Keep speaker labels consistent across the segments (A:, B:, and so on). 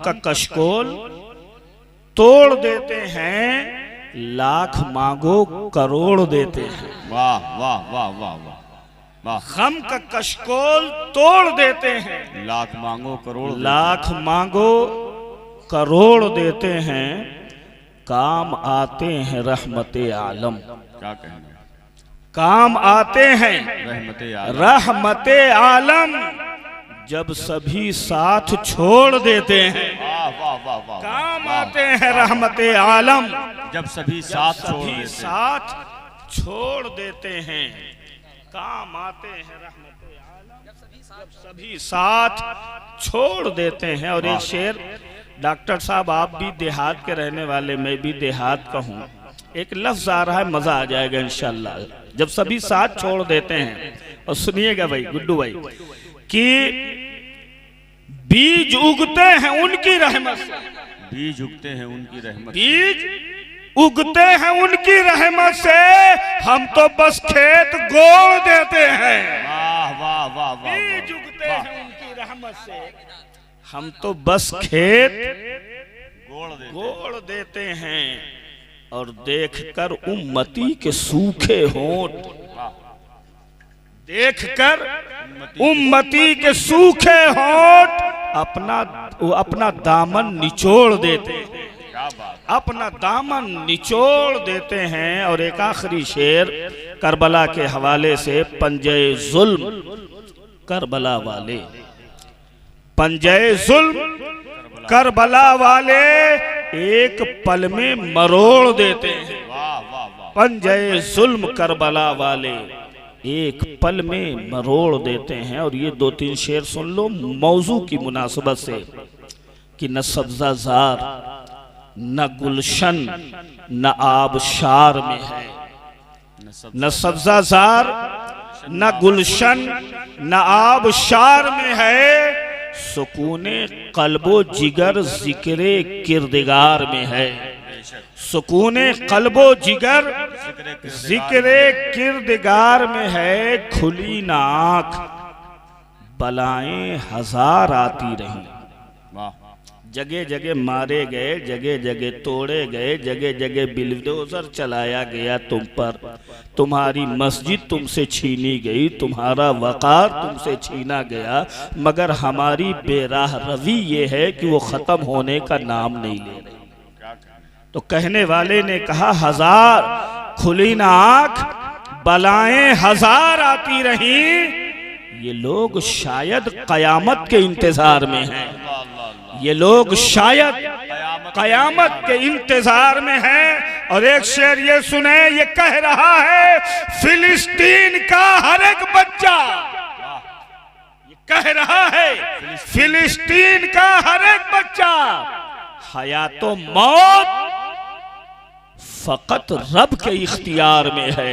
A: का कशकोल तोड़ देते हैं, लाख मांगो करोड़ देते हैं।
B: वाह वाह वाह वाह वाह वाह।
A: गम का कशकोल तोड़ देते हैं,
B: लाख मांगो करोड़ देते हैं।
A: लाख मांगो करोड़ देते हैं। काम आते हैं रहमते आलम।
B: क्या कहेंगे?
A: काम आते हैं
B: रहमते आलम।
A: रहमते आलम जब सभी साथ छोड़ देते हैं।
B: वाह वाह वाह वाह।
A: काम आते हैं रहमते आलम
B: जब सभी साथ छोड़
A: सभी
B: देते हैं।
A: साथ छोड़ देते हैं। काम आते हैं रहमते आलम जब सभी साथ छोड़ देते हैं। और एक शेर, डॉक्टर साहब आप भी देहात के रहने वाले, मैं भी देहात का हूँ। एक लफ्ज आ रहा है, मजा आ जाएगा इंशाल्लाह। जब सभी साथ छोड़ देते हैं, और सुनिएगा भाई गुड्डू भाई, कि बीज उगते हैं उनकी रहमत से।
B: बीज उगते हैं उनकी रहमत से।
A: बीज उगते हैं उनकी रहमत से, हम तो बस खेत गोड़ देते हैं।
B: वाह वाह वाह वाह।
A: बीज उगते हैं उनकी रहमत से, हम तो बस खेत गोड़ देते हैं। और देखकर उम्मती के सूखे होंठ, देखकर उम्मती के सूखे होंठ अपना दामन निचोड़ देते हैं, अपना दामन निचोड़ देते हैं। और एक आखिरी शेर करबला के हवाले से, पंजे जुल्म करबला वाले, पंजे जुल्म करबला वाले एक पल में मरोड़ देते हैं। पंजे जुल्म करबला वाले एक पल में मरोड़ देते हैं। और ये दो तीन शेर सुन लो मौजू की मुनासबत से, कि न सब्जाजार न गुलशन न आबशार में है, न सब्जाजार न गुलशन न आबशार में है, सुकूने कल्बो जिगर जिक्रे किरदिगार में है। सुकूने कल्बो जिगर जिक्रे किरदिगार में है। खुली ना आँख बलाएं हजार आती रही, जगह जगह मारे गए, जगह जगह तोड़े गए, जगह जगह बिलडोजर चलाया गया तुम पर, तुम्हारी मस्जिद तुमसे छीनी गई, तुम्हारा वक़ार तुमसे छीना गया, मगर हमारी बेराह रवी ये है कि वो ख़त्म होने का नाम नहीं ले रही। तो कहने वाले ने कहा, हजार खुली ना आँख बलाएं हजार आती रही, ये लोग शायद कयामत के इंतजार में हैं, ये लोग शायद कयामत के इंतजार में हैं। और एक शेर ये सुने, ये कह रहा है फिलिस्तीन का हर एक बच्चा, ये कह रहा है फिलिस्तीन का हर एक बच्चा, हयातो मौत फकत रब के इख्तियार में है,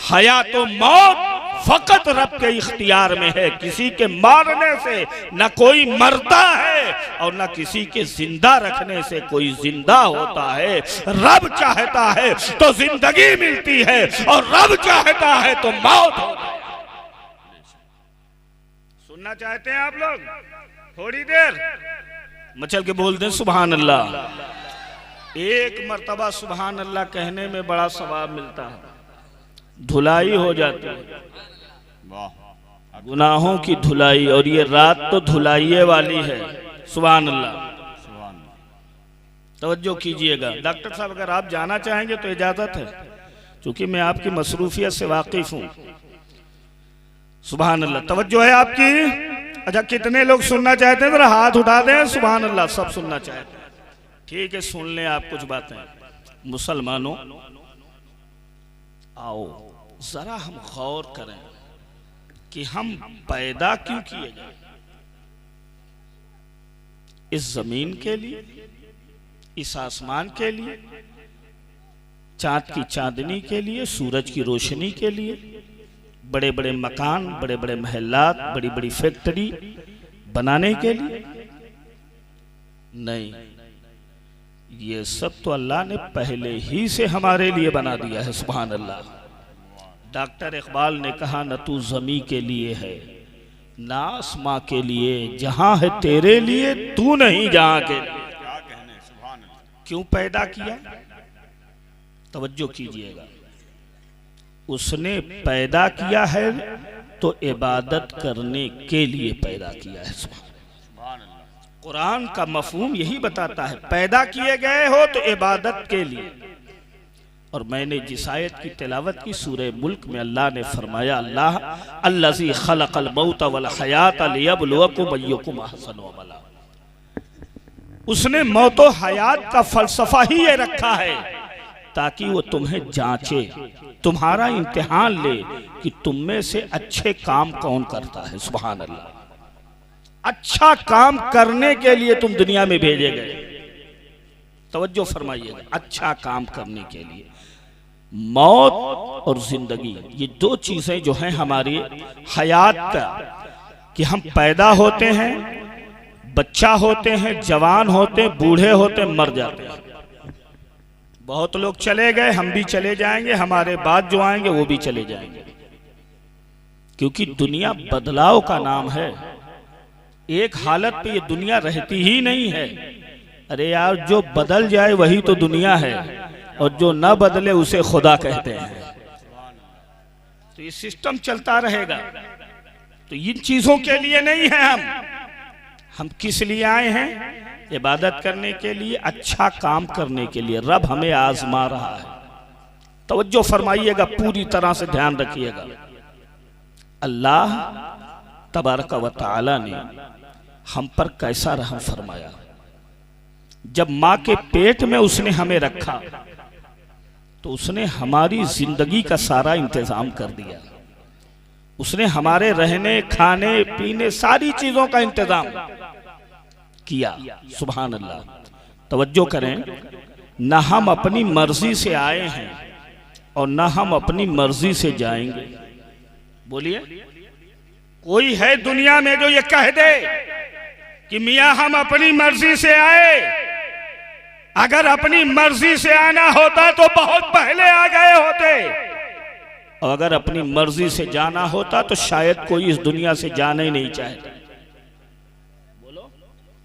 A: हयातो मौत फकत रब के इख्तियार में है। किसी के मारने से न कोई मरता है और न किसी के जिंदा रखने से कोई जिंदा होता है। रब चाहता है तो जिंदगी मिलती है और रब चाहता है तो मौत होती है। सुनना चाहते हैं आप लोग? थोड़ी देर मचल के बोल दें सुभान अल्लाह। एक मर्तबा सुभान अल्लाह कहने में बड़ा सवाब मिलता है, धुलाई हो जाती है, गुनाहों की धुलाई। और ये रात तो धुलाइये वाली है। सुभान अल्लाह, तवज्जो कीजिएगा। डॉक्टर साहब अगर आप जाना चाहेंगे तो इजाजत है, क्योंकि मैं आपकी मसरूफियत से वाकिफ हूँ। सुभान अल्लाह, तवज्जो है आपकी? अच्छा, कितने लोग सुनना चाहते हैं? जरा हाथ उठा दें। सुभान अल्लाह, सब सुनना चाहते हैं। ठीक है, सुन लें आप कुछ बातें। मुसलमानों आओ जरा हम गौर करें कि हम पैदा क्यों किए गए? इस जमीन के लिए, इस आसमान के लिए, चांद की चांदनी के लिए, सूरज की रोशनी के लिए, बड़े बड़े मकान, बड़े बड़े महलात, बड़ी बड़ी फैक्ट्री बनाने के लिए नहीं। ये सब तो अल्लाह ने पहले ही से हमारे लिए बना दिया है। सुभान अल्लाह। डॉक्टर इकबाल ने कहा, न तू जमी के लिए है नास माँ के लिए जहां है तेरे लिए, तू नहीं जहां के लिए।
B: क्या कहने, सुभान अल्लाह।
A: क्यों पैदा किया? तवज्जो कीजिएगा, उसने पैदा किया है तो इबादत करने के लिए पैदा किया है।
B: सुभान अल्लाह।
A: कुरान का मफहूम यही बताता है, पैदा किए गए हो तो इबादत के लिए। और मैंने जिस आयत की तिलावत की सूरह मुल्क में, अल्लाह ने फरमाया, अल्लाह अल्लज़ी खलक़ल मौत वल हयात लियब्लुवकुम अय्युकुम अहसनु अमला। उसने मौत व हयात का फलसफा ही ये रखा है ताकि वो तुम्हें जांचे, तुम्हारा इम्तिहान ले कि तुम में से अच्छे काम कौन करता है। सुभान अल्लाह। अच्छा काम करने के लिए तुम दुनिया में भेजे गए। तवज्जो फरमाइएगा, अच्छा काम करने के लिए। मौत और जिंदगी, ये दो चीजें जो हैं हमारी हयात का, कि हम पैदा होते हैं, बच्चा होते हैं, जवान होते हैं, बूढ़े होते हैं, मर जाते हैं। बहुत लोग चले गए, हम भी चले जाएंगे, हमारे बाद जो आएंगे वो भी चले जाएंगे, क्योंकि दुनिया बदलाव का नाम है। एक हालत पे ये दुनिया रहती ही नहीं है। अरे यार, जो बदल जाए वही तो दुनिया है, और जो न बदले उसे खुदा कहते हैं। तो ये सिस्टम चलता रहेगा। तो इन चीजों के लिए नहीं है हम किस लिए आए हैं? इबादत करने के लिए, अच्छा काम करने के लिए। रब हमें आजमा रहा है। तवज्जो फरमाइएगा, पूरी तरह से ध्यान रखिएगा। अल्लाह तबारक व तआला ने हम पर कैसा रहम फरमाया। जब माँ के पेट में उसने हमें रखा तो उसने हमारी जिंदगी का सारा इंतजाम कर दिया। उसने हमारे रहने, खाने, पीने, सारी चीजों का इंतजाम किया। सुभान अल्लाह। तवज्जो करें, न हम अपनी मर्जी से आए हैं और न हम अपनी मर्जी से जाएंगे। बोलिए, कोई है दुनिया में जो ये कह दे कि मियां हम अपनी मर्जी से आए? अगर अपनी मर्जी से आना होता तो बहुत पहले आ गए होते, और अगर अपनी मर्जी से जाना होता तो शायद कोई इस दुनिया से जाना ही नहीं चाहता। बोलो,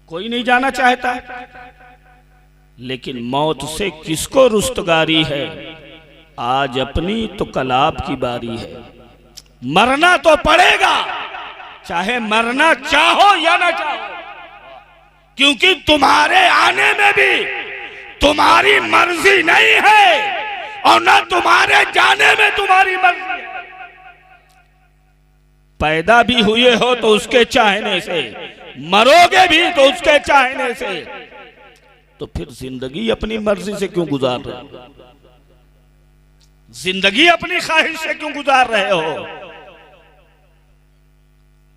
A: कोई नहीं जाना चाहता। लेकिन मौत से किसको रुस्तगारी है? आज अपनी तो कल आपकी बारी है। मरना तो पड़ेगा, चाहे मरना चाहो या ना चाहो, क्योंकि तुम्हारे आने में भी तुम्हारी मर्जी नहीं है और ना तुम्हारे जाने में तुम्हारी मर्जी है। पैदा भी हुए हो तो उसके चाहने से, मरोगे भी तो उसके चाहने से। तो फिर जिंदगी अपनी मर्जी से क्यों गुजार रहे हो? जिंदगी अपनी ख्वाहिश से क्यों गुजार रहे हो?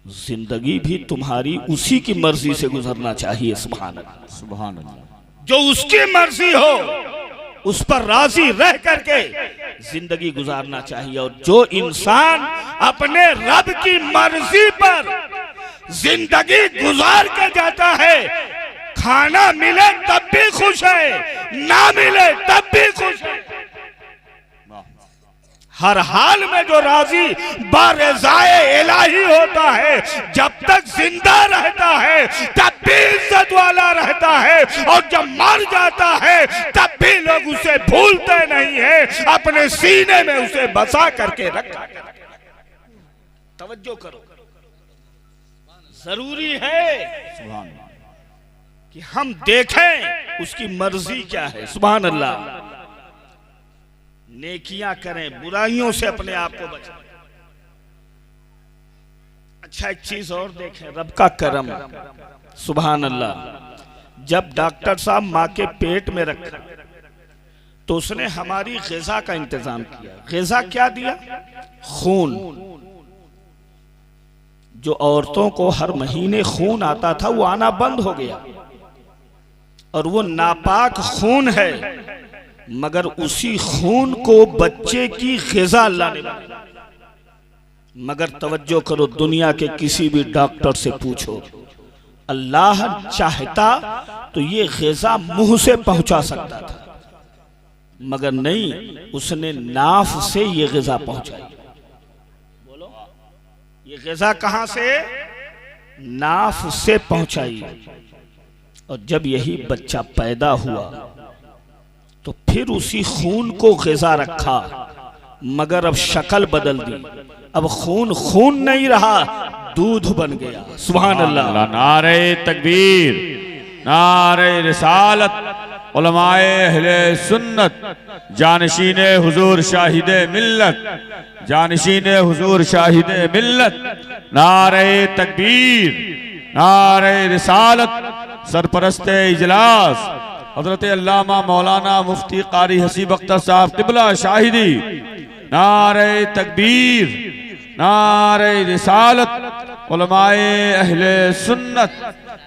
A: जिंदगी भी तुम्हारी उसी की मर्जी से गुजरना चाहिए। सुभान अल्लाह,
B: सुभान अल्लाह।
A: जो उसकी मर्जी हो उस पर राजी रह करके जिंदगी गुजारना चाहिए। और जो इंसान अपने रब की मर्जी पर जिंदगी गुजार के जाता है, खाना मिले तब भी खुश है, ना मिले तब भी खुश है। हर हाल में जो राजी बारिज़ाए इलाही होता है, जब तक जिंदा रहता है तब भी इज्जत वाला रहता है, और जब मर जाता है तब भी लोग उसे भूलते नहीं है, अपने सीने में उसे बसा करके रखा। तवज्जो करो, जरूरी है
B: सुभान
A: कि हम देखें उसकी मर्जी क्या है। सुभान अल्लाह। नेकियां करें, बुराइयों से अपने आप को बचाएं। अच्छा, एक चीज और देखें, रब का करम। सुभान अल्लाह। जब डॉक्टर साहब माँ के पेट में रखा तो उसने हमारी ग़िज़ा का इंतजाम किया। ग़िज़ा क्या दिया? खून। जो औरतों को हर महीने खून आता था वो आना बंद हो गया, और वो नापाक खून है, मगर उसी खून को बच्चे की ग़िज़ा अल्लाह ने बनाया। मगर तवज्जो करो, दुनिया के किसी भी डॉक्टर से पूछो, अल्लाह चाहता तो ये ग़िज़ा मुंह से पहुंचा सकता था, मगर नहीं, उसने नाफ से ये ग़िज़ा पहुंचाई। बोलो, ये ग़िज़ा कहां से? नाफ से पहुंचाई, और जब यही बच्चा पैदा हुआ तो फिर उसी खून को ग़िज़ा रखा, मगर अब शक्ल बदल दी। अब खून खून नहीं रहा, दूध बन गया। सुभान अल्लाह।
B: नारे तकबीर, नारे रिसालत, उलमाए अहले सुन्नत, जानशीने हुजूर शाहिदे मिल्लत, जानशीने हुजूर शाहिदे मिल्लत, नारे तकबीर, नारे रिसालत, सरपरस्ते इजलास हजरत अल्लामा मौलाना मुफ्ती कारी हसीब अख्तर साहब क़िबला शाहिदी, नारे तकबीर, नारे रिसालत, उलमाए अहले सुन्नत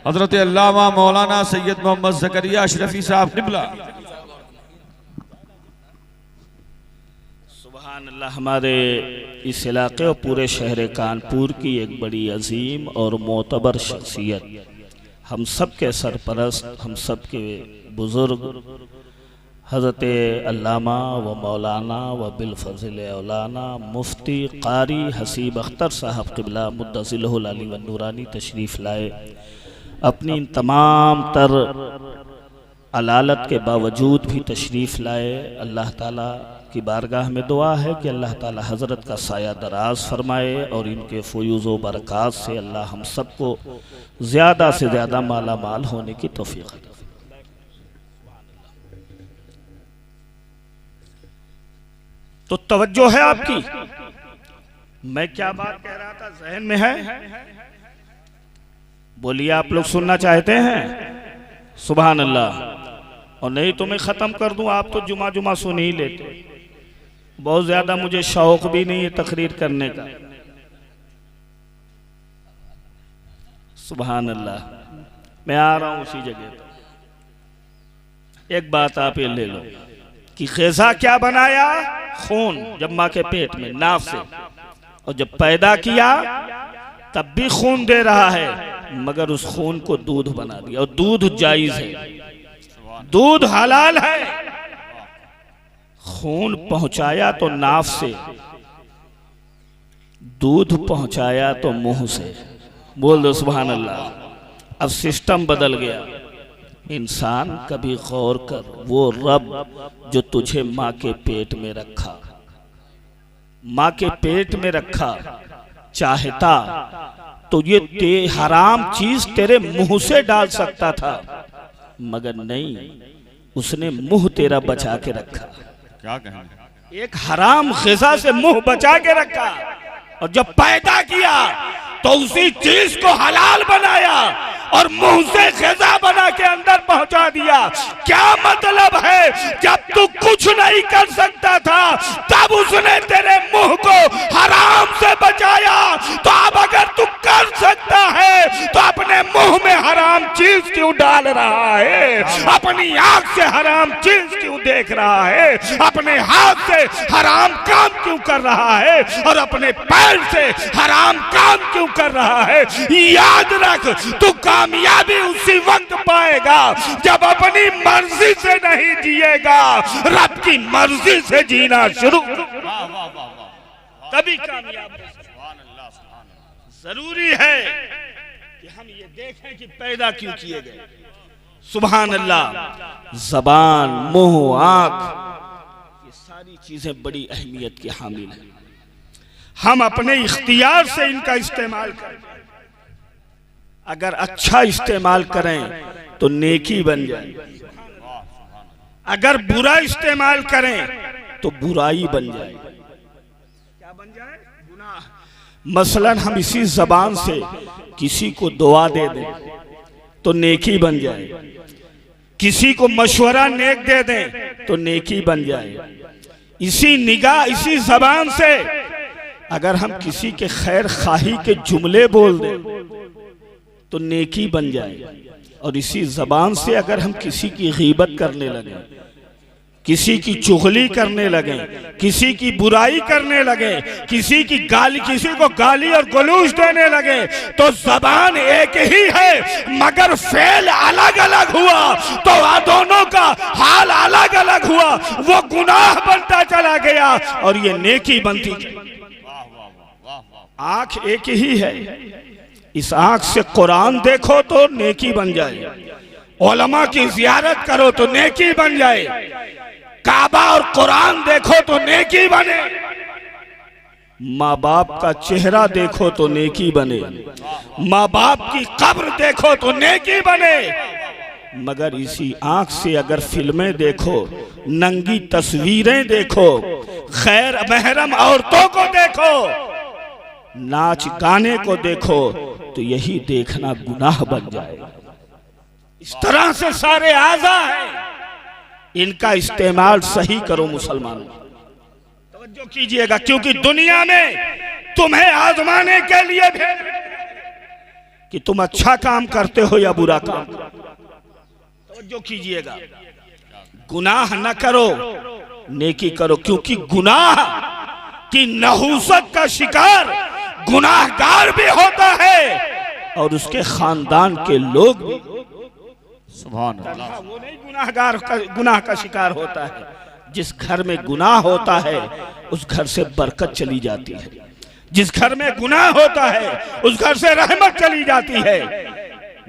B: हजरत अल्लामा मौलाना सैयद मोहम्मद ज़करिया अशरफी साहब क़िबला।
A: सुभान अल्लाह। हमारे इस इलाके और पूरे शहर कानपुर की एक बड़ी अजीम और मोतबर शख्सियत, हम सब के सरपरस्त, हम सब के बुज़ुर्ग हज़रत अल्लामा व मौलाना व बिलफ़ज़ल औलाना मुफ्ती कारी हसीब अख्तर साहब क़िबला मुद्दसिलहुल अली व नूरानी तशरीफ़ लाए। अपनी इन तमाम तर अलालत के बावजूद भी तशरीफ़ लाए। अल्लाह ताला की बारगाह में दुआ है कि अल्लाह ताला हज़रत का साया दराज फरमाए और इनके फ़यूज़ व बरक़ात से अल्लाह हम सबको ज़्यादा से ज़्यादा माला माल होने की तौफ़ीक़ अता। तो तवज्जो है आपकी? मैं क्या बात कह रहा था ज़हन में है? बोलिए, आप लोग सुनना चाहते हैं? सुभान अल्लाह। और नहीं तो मैं ख़त्म कर दूं, आप तो जुमा जुमा सुन ही लेते। बहुत ज़्यादा मुझे शौक़ भी नहीं है तकरीर करने का। सुभान अल्लाह। मैं आ रहा हूं उसी जगह पर। एक बात आप ये ले लो कि ग़िज़ा क्या बनाया? खून, जब माँ के पेट में नाफ से, और जब पैदा किया तब भी खून दे रहा है, मगर उस खून को दूध बना दिया। और दूध जायज़ है, दूध हलाल है। खून पहुंचाया तो नाफ से, दूध पहुंचाया तो मुंह से। बोल दो सुभान अल्लाह। अब सिस्टम बदल गया। इंसान कभी गौर कर, वो रब जो तुझे माँ के पेट में रखा, माँ के पेट में रखा, चाहता तो ये हराम चीज तेरे मुंह से डाल सकता था, मगर नहीं, उसने मुंह तेरा बचा के रखा।
B: क्या कहें?
A: एक हराम ग़िज़ा से मुंह बचा के रखा, और जब पैदा किया तो उसी चीज को हलाल बनाया और मुंह से ग़िज़ा बना के अंदर पहुंचा दिया। क्या मतलब है? जब तू कुछ नहीं कर सकता था तब उसने तेरे मुंह को हराम से बचाया। तो अब अगर तू कर सकता है तो अपने मुंह में हराम चीज क्यों डाल रहा है? अपनी आंख से हराम चीज क्यों देख रहा है? अपने हाथ से हराम काम क्यों कर रहा है? और अपने पैर से हराम काम क्यों कर रहा है? याद रख, तू कामयाबी उसी वक्त पाएगा जब अपनी मर्जी से नहीं जिएगा, रब की मर्जी से जीना शुरू, तभी कामयाब हो। जरूरी है कि हम ये देखें कि पैदा क्यों किए गए। सुभान अल्लाह। जबान, मुंह, आंख, ये सारी चीजें बड़ी अहमियत की हामिल हैं। हम अपने इख्तियार से इनका इस्तेमाल करें। अगर अच्छा इस्तेमाल करें तो नेकी बन जाए, अगर बुरा इस्तेमाल करें तो बुराई बन जाए। क्या बन जाए? गुनाह। मसलन हम इसी जबान से किसी को दुआ दे दें तो नेकी बन जाए, किसी को मशवरा नेक दे दें तो नेकी बन जाए। इसी निगाह, इसी जबान से अगर हम किसी के खैर खाही के जुमले बोल दें तो नेकी बन जाए। और इसी जबान से अगर हम किसी की गीबत करने लगे, किसी की चुगली करने लगे, किसी की बुराई करने लगे, किसी को गाली और गलूज देने लगे, तो जबान एक ही है मगर फेल अलग अलग हुआ तो दोनों का हाल अलग अलग हुआ। वो गुनाह बनता चला गया और ये नेकी बनती। आंख एक ही है, इस आंख से कुरान देखो तो नेकी बन जाए, उलमा की जियारत करो तो नेकी बन जाए, काबा और कुरान देखो तो नेकी बने, माँ बाप का चेहरा देखो तो नेकी बने, माँ बाप की कब्र देखो तो नेकी बने। मगर इसी आंख से अगर फिल्में देखो, नंगी तस्वीरें देखो, खैर महरम औरतों को देखो, नाच गाने को देखो, तो यही देखना गुनाह बन जाएगा। इस तरह से सारे आज़ा हैं, इनका इस्तेमाल सही करो मुसलमानों। तवज्जो कीजिएगा, क्योंकि दुनिया में तुम्हें आजमाने के लिए भेजा कि तुम अच्छा काम करते हो या बुरा काम। तवज्जो कीजिएगा, गुनाह न करो, नेकी करो, क्योंकि गुनाह की नहुसत का शिकार गुनाहगार भी होता है और उसके खानदान के लोग भी।
B: सुभान अल्लाह।
A: वो नहीं गुनाह का शिकार होता है। जिस घर में गुनाह होता है उस घर से बरकत चली जाती है, जिस घर में गुनाह होता है उस घर से रहमत चली जाती है।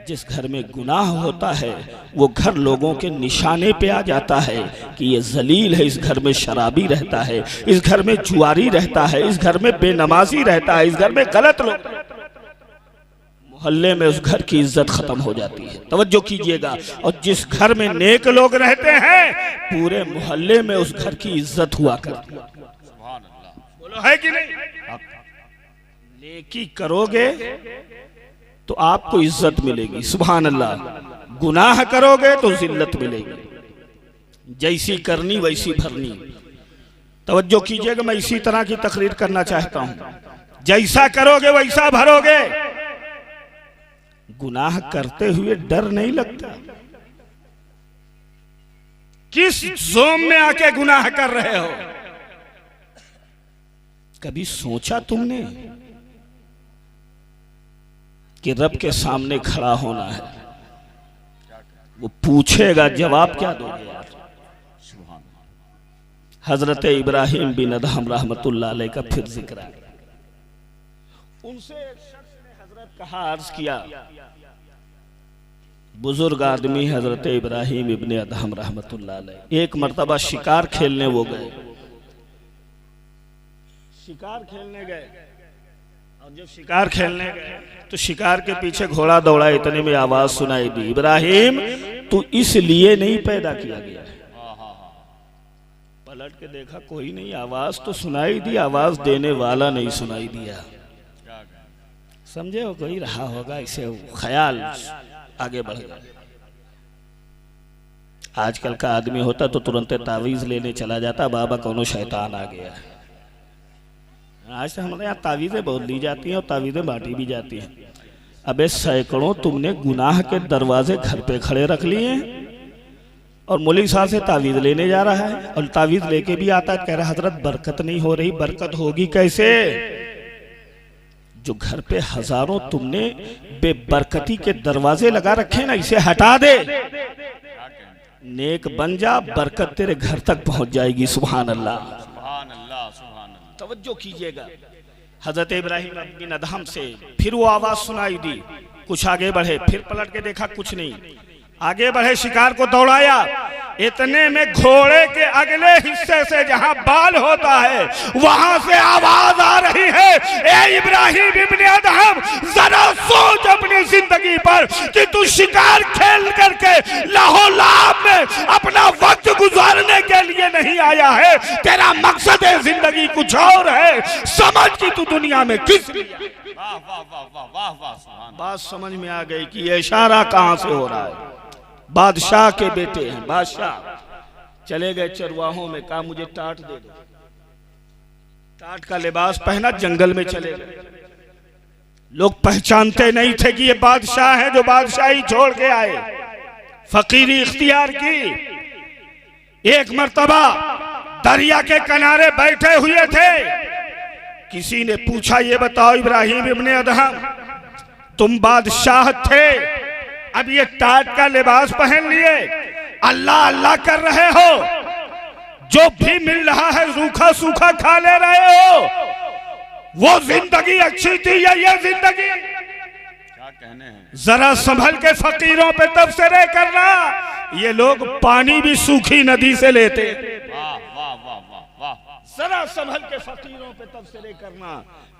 A: जिस घर में गुनाह होता है वो घर लोगों के निशाने पे आ जाता है कि ये जलील है, इस घर में शराबी रहता है, इस घर में जुआरी रहता है, इस घर में बेनमाजी रहता है, इस घर में गलत लोग, मोहल्ले में उस घर की इज्जत खत्म हो जाती है। तवज्जो कीजिएगा। और जिस घर में नेक लोग रहते हैं पूरे मोहल्ले में उस घर की इज्जत हुआ करती है। बोलो है कि नहीं? नेकी करोगे तो आपको इज्जत मिलेगी, सुभान अल्लाह। गुनाह करोगे तो जिल्लत मिलेगी। जैसी करनी वैसी भरनी। तवज्जो कीजिएगा, मैं इसी तरह की तकरीर करना चाहता हूं। जैसा करोगे वैसा भरोगे। गुनाह करते हुए डर नहीं लगता। किस जोम में आके गुनाह कर रहे हो? कभी सोचा तुमने कि रब के सामने खड़ा होना है, वो पूछेगा, जवाब क्या दोगे यार? हजरत इब्राहिम बिन अदहम रहमतुल्लाह अलैह का फिर जिक्र है। उनसे हजरत कहा, अर्ज किया, बुजुर्ग आदमी हजरत इब्राहिम इब्ने अदहम रहमतुल्लाह अलैह एक मर्तबा शिकार खेलने वो गए। शिकार खेलने गए और जब शिकार खेलने गए तो शिकार के पीछे घोड़ा दौड़ा, इतने में आवाज सुनाई दी, इब्राहिम तू इसलिए नहीं पैदा किया गया। पलट के देखा कोई नहीं, आवाज तो सुनाई दी, आवाज देने वाला नहीं सुनाई दिया। समझे हो, कोई रहा होगा, इसे ख्याल आगे बढ़ गया। आजकल का आदमी होता तो तुरंत तावीज लेने चला जाता, बाबा कौनो शैतान आ गया। आज से हमारे यहाँ तावीज़ें बहुत ली जाती हैं और तावीज़ें बांटी भी जाती हैं। अबे सैकड़ों तुमने गुनाह के दरवाजे घर पे खड़े रख लिए हैं और मौलवी साहब से तावीज़ लेने जा रहा है और तावीज़ लेके भी आता है, कह रहा हजरत बरकत नहीं हो रही। बरकत होगी कैसे? जो घर पे हजारों तुमने बेबरकती के दरवाजे लगा रखे ना, इसे हटा दे, नेक बन जा, बरकत तेरे घर तक पहुंच जाएगी। सुभान अल्लाह। तवज्जो कीजिएगा। हजरत इब्राहिम बिन अदहम से फिर वो आवाज सुनाई दी, कुछ आगे बढ़े, फिर पलट के देखा कुछ नहीं, आगे बढ़े, शिकार को दौड़ाया। इतने में घोड़े के अगले हिस्से से जहां बाल होता है वहां से आवाज आ रही है, ए इब्राहिम इब्ने अदहम, जरा सोच अपनी जिंदगी पर कि तू शिकार खेल करके लाहौलाब में अपना वक्त गुजारने के लिए नहीं आया है, तेरा मकसद है जिंदगी कुछ और है। समझ कि तू दुनिया में किस बात समझ में आ गई कि ये इशारा कहां से हो रहा है। बादशाह के बेटे हैं, बादशाह चले गए चरवाहों में, कहा मुझे टाट दे दो। टाट का लिबास पहना, जंगल में चले गए। लोग पहचानते नहीं थे कि ये बादशाह है जो बादशाही छोड़ के आए, फकीरी इख्तियार की। एक मर्तबा दरिया के किनारे बैठे हुए थे, किसी ने पूछा, ये बताओ इब्राहिम इब्ने अदहम, तुम बादशाह थे, अब ये टाट का लिबास पहन लिए, अल्लाह अल्लाह कर रहे हो, जो भी मिल रहा है रूखा सूखा खा ले रहे हो, वो जिंदगी अच्छी थी या ये जिंदगी?
B: कहने हैं।
A: जरा संभल के फकीरों पे तबसरे करना। ये लोग पानी भी सूखी नदी से लेते।
B: वाह वाह वाह वाह वाह।
A: जरा संभल के फकीरों पे तबसरे करना।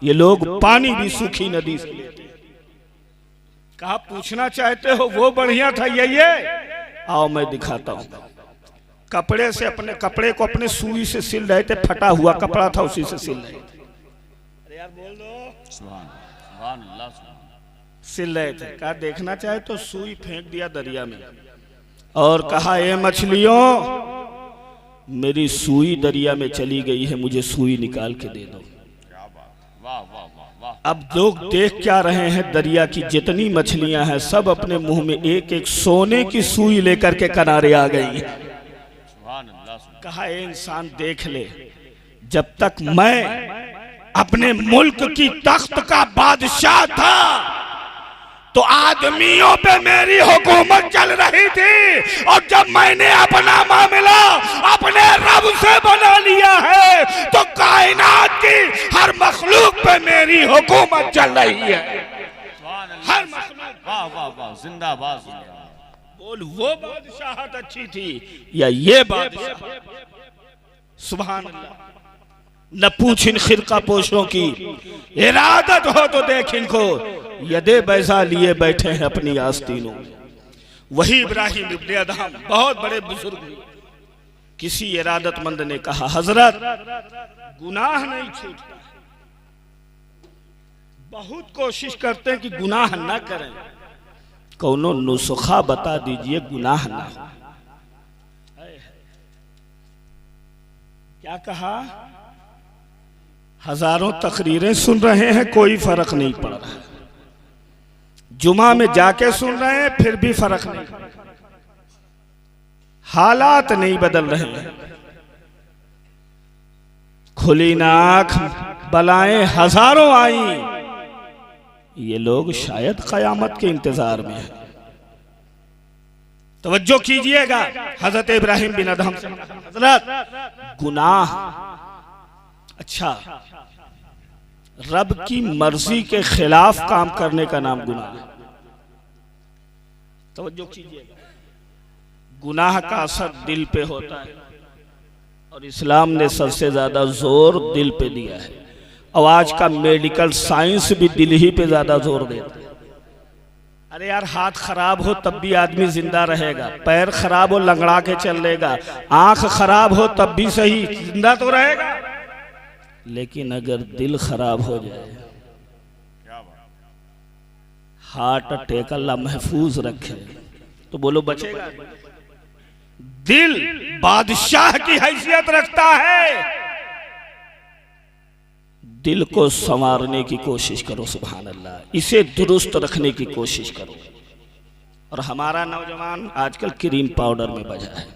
A: ये लोग पानी भी सूखी नदी से लेते। कहा पूछना चाहते हो वो बढ़िया था ये आओ मैं दिखाता हूं। कपड़े से अपने कपड़े को अपने सुई से सिल रहे थे, फटा हुआ कपड़ा था उसी से सिल रहे थे। अरे यार बोल दो।
B: सुभान अल्लाह।
A: सिल रहे थे। कहा देखना चाहे तो सुई फेंक दिया दरिया में और कहा ए मछलियों मेरी सुई दरिया में चली गई है, मुझे सुई निकाल के दे दो।
B: वाह वाह वाह।
A: अब लोग देख क्या रहे हैं, दरिया की जितनी मछलियां हैं सब अपने मुंह में एक एक सोने की सुई लेकर के किनारे आ गई। कहा ए इंसान देख ले, जब तक मैं अपने मुल्क की तख्त का बादशाह था तो आदमियों पे मेरी हुकूमत चल रही थी, और जब मैंने अपना मामला अपने रब से बना लिया है तो कायनात की हर मखलूक पे मेरी हुकूमत चल रही है। हर मखलूक।
B: वाह वाह वाह। जिंदाबाद जिंदाबाद।
A: बोल वो बादशाहत अच्छी थी या ये बादशाह? सुभान अल्लाह। न पूछ इन खिरका पोशों की, इरादत हो तो देख इनको यदे बैजा लिए बैठे हैं अपनी आस्तीनों। वही इब्राहिम इब्ने अदहम बहुत बड़े बुजुर्ग। किसी इरादतमंद ने कहा हजरत गुनाह नहीं छूटता, बहुत कोशिश करते हैं कि गुनाह न करें, कौनो नुस्खा बता दीजिए गुनाह ना हो। क्या कहा? हजारों तकरीरें सुन रहे हैं कोई फर्क नहीं पड़ रहा, जुमा में जाके सुन रहे हैं फिर भी फर्क नहीं, हालात नहीं बदल रहे हैं। खुली नाक बलाएं हजारों आई, ये लोग शायद कयामत के इंतजार में हैं। तवज्जो कीजिएगा। हजरत इब्राहिम बिन अदहम से हजरत गुनाह अच्छा, रब की मर्जी के खिलाफ काम करने का नाम गुनाह है। तवज्जो कीजिएगा। गुनाह का असर दिल पे होता है और इस्लाम ने सबसे ज्यादा जोर दिल पे दिया है। और आज का मेडिकल साइंस भी दिल ही पे ज्यादा जोर देता है। अरे यार हाथ खराब हो तब भी आदमी जिंदा रहेगा, पैर खराब हो लंगड़ा के चल लेगा, आंख खराब हो तब भी सही जिंदा तो रहेगा, लेकिन अगर दिल खराब हो जाए, हार्ट अटैक अल्लाह महफूज रखे, तो बोलो बचेगा? दिल बादशाह की हैसियत रखता है। दिल को संवारने की कोशिश करो। सुभान अल्लाह। इसे दुरुस्त रखने की कोशिश करो। और हमारा नौजवान आजकल क्रीम पाउडर में बजा है।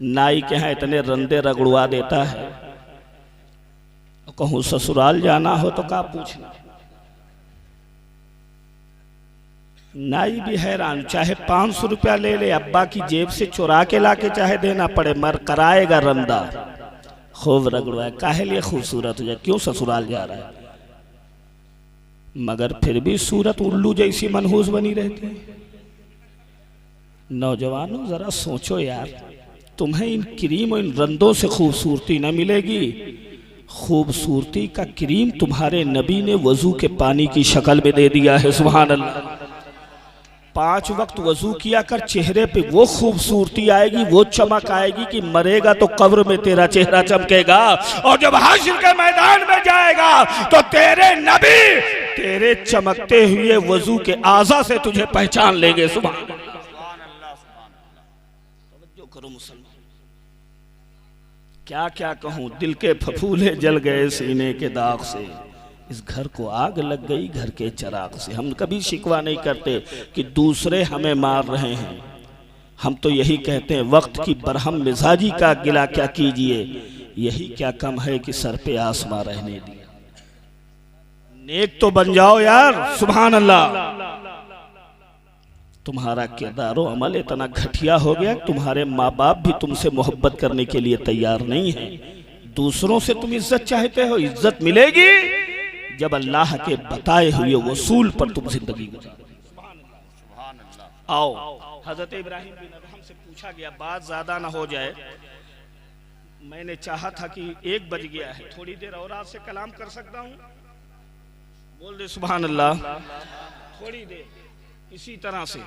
A: नाई के यहाँ इतने रंदे रगड़वा देता है, कहूँ ससुराल जाना हो तो क्या पूछना। नाई भी हैरान, चाहे 500 रुपया ले ले, अब्बा की जेब से चुरा के लाके चाहे देना पड़े, मर कराएगा रंदा, खूब रगड़वाए। काहे लिए खूबसूरत हो जाए, क्यों ससुराल जा रहा है? मगर फिर भी सूरत उल्लू जैसी मनहूस बनी रहती है। नौजवानों जरा सोचो यार, तुम्हें इन क्रीम और इन रंदों से खूबसूरती न मिलेगी। खूबसूरती का क्रीम तुम्हारे नबी ने वजू के पानी की शक्ल में दे दिया है। सुभान अल्लाह। 5 वक्त वजू किया कर, चेहरे पे वो खूबसूरती आएगी, वो चमक आएगी कि मरेगा तो कब्र में तेरा चेहरा चमकेगा, और जब हश्र के मैदान में जाएगा तो तेरे नबी तेरे चमकते हुए वजू के आज़ा से तुझे पहचान लेंगे। सुभान अल्लाह। तवज्जो करो मुसलमान। क्या क्या कहूँ, दिल के फफूले जल गए सीने के दाग से, इस घर को आग लग गई घर के चिराग से। हम कभी शिकवा नहीं करते कि दूसरे हमें मार रहे हैं, हम तो यही कहते हैं वक्त की बरहम मिजाजी का गिला क्या कीजिए, यही क्या कम है कि सर पे आसमां रहने दिया। नेक तो बन जाओ यार। सुभान अल्लाह। तुम्हारा किरदारो अमल इतना घटिया हो गया, तुम्हारे माँ बाप भी तुमसे मोहब्बत करने के लिए तैयार नहीं है। दूसरों से तुम इज्जत चाहते हो, इज्जत मिलेगी जब अल्लाह के बताए हुए वसूल पर तुम जिंदगी गुजारो। आओ। हजरत इब्राहिम बिन अदहम से पूछा गया, बात ज्यादा ना हो जाए, मैंने चाहा था कि 1 बज गया है, थोड़ी देर और आपसे कलाम कर सकता हूँ? बोल दे सुभान अल्लाह। थोड़ी देर इसी तरह से।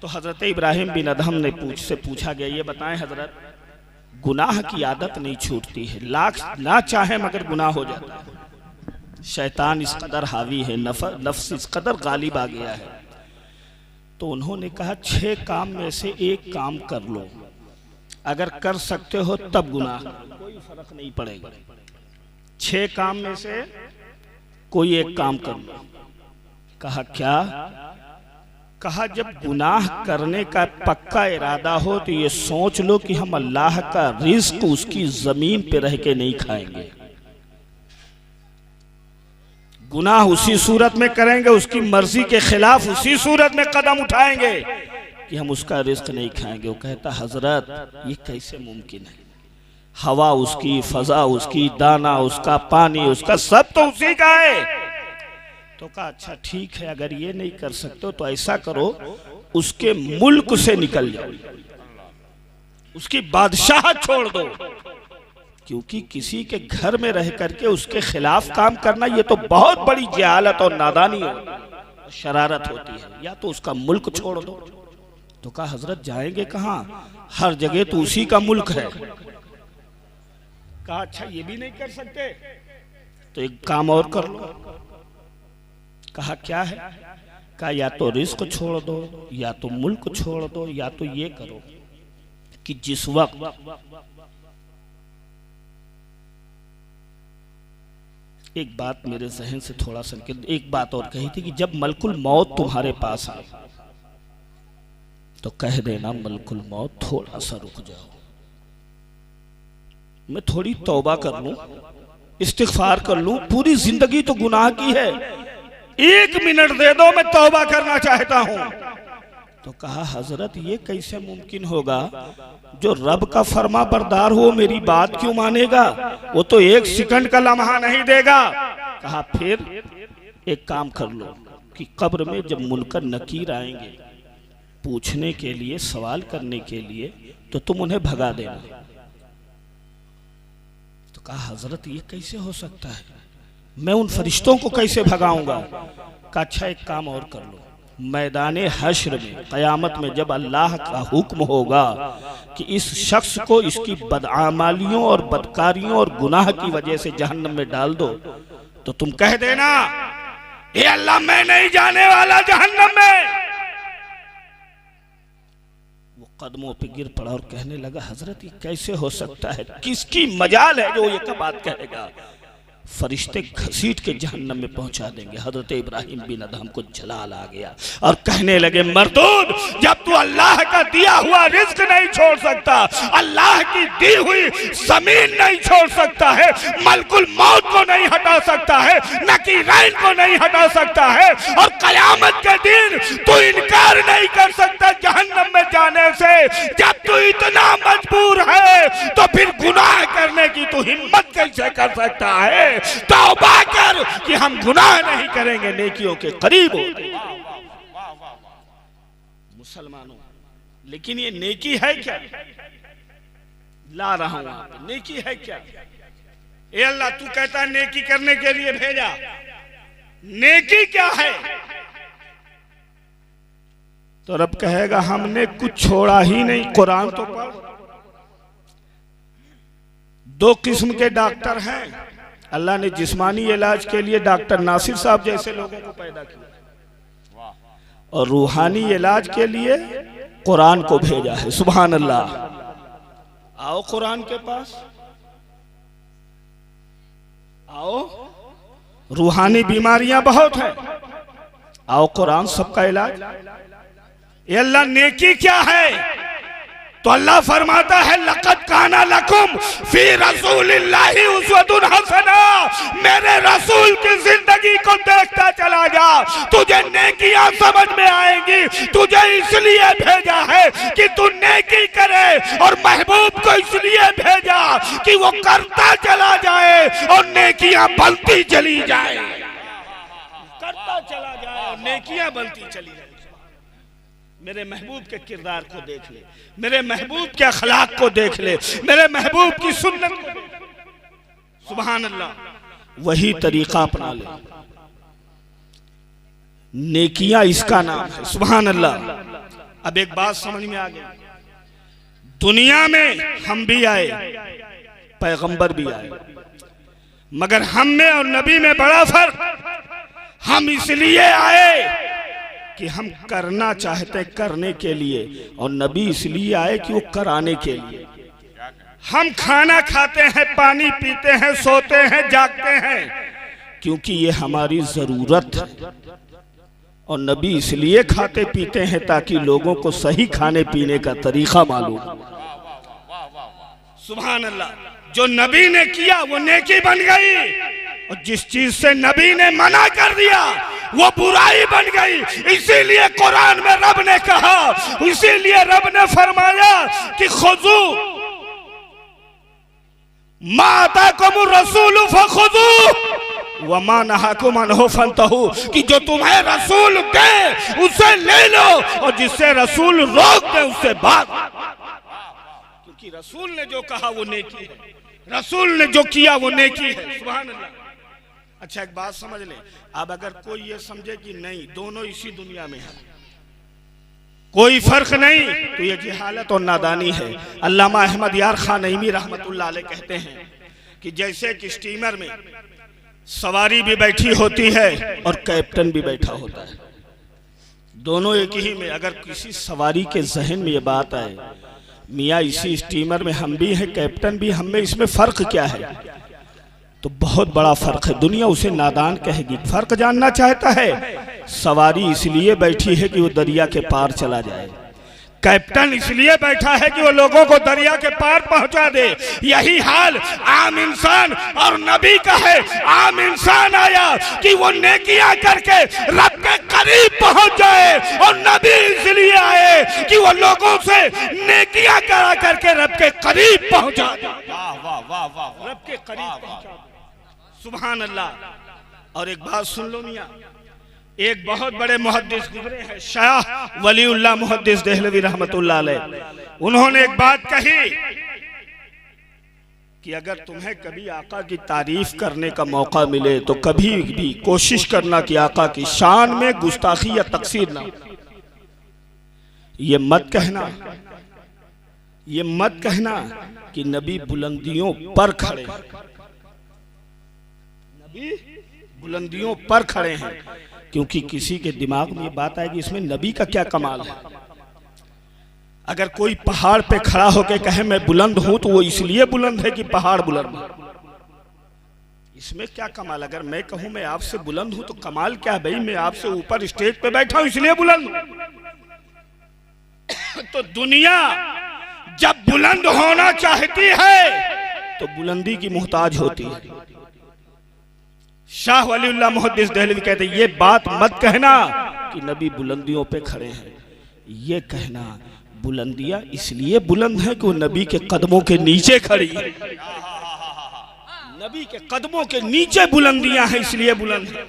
A: तो हजरत इब्राहिम बिन अदहम ने पूछा गया, ये बताएं हजरत, गुनाह की आदत नहीं छूटती है, लाख ना चाहे मगर गुनाह हो जाता है। शैतान इस कदर हावी है, नफ्स इस कदर गालिब आ गया है। तो उन्होंने कहा 6 काम में से 1 काम कर लो, अगर कर सकते हो तब गुनाह, कोई फर्क नहीं पड़ेगा। 6 काम में से कोई 1 काम कर लो। कहा क्या? कहा जब गुनाह करने का पक्का इरादा हो तो ये सोच लो कि हम अल्लाह का रिज्क उसकी जमीन पे रह के नहीं खाएंगे। गुनाह उसी सूरत में करेंगे, उसकी मर्जी के खिलाफ उसी सूरत में कदम उठाएंगे कि हम उसका रिज्क नहीं खाएंगे। वो कहता हजरत ये कैसे मुमकिन है? हवा उसकी, फजा उसकी, दाना उसका, पानी उसका, सब तो उसी का है। तो कहा अच्छा ठीक है, अगर ये नहीं कर सकते तो ऐसा करो, उसके मुल्क से निकल जाओ, उसकी बादशाह छोड़ दो, क्योंकि किसी के घर में रह करके उसके खिलाफ काम करना ये तो बहुत बड़ी जहालत और नादानी होती है, शरारत होती है। या तो उसका मुल्क छोड़ दो। तो कहा हजरत जाएंगे कहाँ? हर जगह तो उसी का मुल्क है। कहा अच्छा ये भी नहीं कर सकते तो 1 काम और कर लो। कहा क्या है? कहा या तो रिस्क छोड़ दो, या तो मुल्क छोड़ दो, या तो ये करो कि जिस वक्त एक बात मेरे जहन से थोड़ा संकेत, एक बात और कही थी कि जब मलकुल मौत तुम्हारे पास आए तो कह देना मलकुल मौत थोड़ा सा रुक जाओ, मैं थोड़ी तौबा कर लूं, इस्तिग़फ़ार कर लूं, पूरी जिंदगी तो गुनाह की है, 1 मिनट दे दो, मैं तौबा करना चाहता हूं। तो कहा हजरत ये कैसे मुमकिन होगा? जो रब का फरमा बरदार हो मेरी बात क्यों मानेगा? वो तो 1 सेकंड का लम्हा नहीं देगा। कहा फिर 1 काम कर लो कि कब्र में जब मुनकर नकीर आएंगे पूछने के लिए, सवाल करने के लिए, तो तुम उन्हें भगा देना। तो कहा हजरत ये कैसे हो सकता है? मैं उन फरिश्तों को कैसे भगाऊंगा? कहा अच्छा 1 काम और कर लो, मैदाने हश्र में क़यामत में जब अल्लाह का हुक्म होगा कि इस शख्स को इसकी बदआमालियों और बदकारियों और गुनाह की वजह से जहन्नम में डाल दो, तो तुम कह देना ये अल्लाह मैं नहीं जाने वाला जहन्नम में। वो कदमों पे गिर पड़ा और कहने लगा हजरत ये कैसे हो सकता है? किसकी मजाल है जो ये बात कहेगा? फरिश्ते घसीट के जहन्नम में पहुंचा देंगे। हजरत इब्राहिम बिन अदहम को जलाल आ गया और कहने लगे मर्दूद, जब तू अल्लाह का दिया हुआ रिज्क नहीं छोड़ सकता, अल्लाह की दी हुई जमीन नहीं छोड़ सकता है, मलकुल मौत को नहीं हटा सकता है, नकीरैन को नहीं हटा सकता है, और कयामत के दिन तू इनकार नहीं कर सकता जहन्नम में जाने से, जब तू इतना मजबूर है तो फिर गुनाह करने की तू हिम्मत कैसे कर सकता है? तौबा कर कि हम गुनाह नहीं करेंगे, नेकियों के करीब हो। मुसलमानों, लेकिन ये नेकी है क्या? ला रहा हूं, नेकी है क्या? ए अल्लाह तू कहता है नेकी करने के लिए भेजा, नेकी क्या है? तो रब कहेगा हमने कुछ छोड़ा ही नहीं। कुरान तो पढ़। 2 किस्म के डॉक्टर हैं। अल्लाह ने जिस्मानी इलाज के लिए डॉक्टर नासिर साहब जैसे लोगों को पैदा किया, और रूहानी इलाज के लिए कुरान को भेजा है। सुभान अल्लाह। आओ कुरान के पास आओ, रूहानी बीमारियां बहुत हैं, आओ कुरान सबका इलाज। ये अल्लाह नेकी क्या है? तो अल्लाह फरमाता है लक़द काना लकुम फी रसूलिल्लाहि उस्वतुन हसना। मेरे रसूल की जिंदगी को देखता चला जा, तुझे नेकियां समझ में आएंगी। तुझे इसलिए भेजा है कि तू नेकी करे, और महबूब को इसलिए भेजा कि वो करता चला जाए और नेकियां बनती चली जाए, करता चला जाए और नेकियां बनती चली जाए। मेरे महबूब के किरदार को देख ले, मेरे महबूब के अखलाक को देख ले, मेरे महबूब की सुन्नत को देख ले। सुभान अल्लाह, वही तरीका अपना ले। नेकियां इसका नाम है। सुभान अल्लाह। अब एक बात समझ में आ गई, दुनिया में हम भी आए, पैगंबर भी आए, मगर हम में और नबी में बड़ा फर्क। हम इसलिए आए कि हम करना चाहते करने के लिए, और नबी इसलिए आए कि वो कराने के लिए। हम खाना खाते हैं, पानी पीते हैं, सोते हैं, जागते हैं, क्योंकि ये हमारी जरूरत है। और नबी इसलिए खाते पीते हैं ताकि लोगों को सही खाने पीने का तरीका मालूम। सुभान अल्लाह। जो नबी ने किया वो नेकी बन गई, और जिस चीज से नबी ने मना कर दिया वो बुराई बन गई। इसीलिए कुरान में रब ने कहा, इसीलिए रब ने फरमाया कि खुजू मा आताकुमुर रसूल फखुजू व मा नहाकुम अन्हु फंतहू, कि जो तुम्हें रसूल दे उसे ले लो, और जिससे रसूल रोक दे उससे भाग। क्योंकि रसूल ने जो कहा वो नेकी है, रसूल ने जो किया वो नेकी है। सुभान अल्लाह। अच्छा एक बात समझ ले, अब अगर कोई ये समझे कि नहीं दोनों इसी दुनिया में है, कोई फर्क नहीं, तो ये जहालत और नादानी है। अल्लामा अहमद यार खान नईमी रहमतुल्लाह अलैह कहते हैं कि जैसे कि स्टीमर में सवारी भी बैठी होती है और कैप्टन भी बैठा होता है, दोनों एक ही में। अगर किसी सवारी के जहन में ये बात आए, मियाँ इसी स्टीमर में हम भी हैं, कैप्टन भी हम में, इसमें फर्क क्या है, तो बहुत बड़ा फर्क है। दुनिया उसे नादान कहेगी। फर्क जानना चाहता है, सवारी इसलिए बैठी है कि वो दरिया के पार चला जाए, कैप्टन इसलिए बैठा है कि वो लोगों को दरिया के पार पहुंचा दे। यही हाल आम इंसान और नबी का है। आम इंसान आया कि वो नेकियां करके रब के करीब पहुंच जाए, और नबी इसलिए आए कि वो लोगों से नेकियां करा करके रब के करीब पहुंचा दे।
B: वाह वाह वाह वाह,
A: रब के करीब पहुंचा। सुभान अल्लाह। और एक बात सुन लो मियां, एक बहुत बड़े मुहद्दिस गुजरे हैं, शाह वलीउल्लाह मुहद्दिस देहलवी रहमतुल्लाह अलैह। उन्होंने एक बात कही कि अगर तुम्हें कभी आका की तारीफ करने का मौका मिले तो कभी भी कोशिश करना कि आका की शान में गुस्ताखी या तकसीर ना। ये मत कहना, ये मत कहना कि नबी बुलंदियों पर खड़े हैं, नबी बुलंदियों पर खड़े हैं, क्योंकि किसी के दिमाग में ये बात आएगी इसमें नबी का क्या कमाल है। अगर कोई पहाड़ पे खड़ा होकर कहे मैं बुलंद हूं तो वो इसलिए बुलंद है कि पहाड़ बुलंद है, इसमें क्या कमाल। अगर मैं कहूं मैं आपसे बुलंद हूं तो कमाल क्या है भाई, मैं आपसे ऊपर स्टेज पे बैठा हूं इसलिए बुलंद हूं। तो दुनिया जब बुलंद होना चाहती है तो बुलंदी की मोहताज होती है। शाह वलीउल्लाह मुहद्दिस देहलवी कहते ये बात मत कहना कि नबी बुलंदियों पे खड़े हैं, ये कहना बुलंदियां इसलिए बुलंद है कि वो नबी के कदमों के नीचे खड़ी है। नबी के कदमों के नीचे बुलंदियां हैं इसलिए बुलंद है।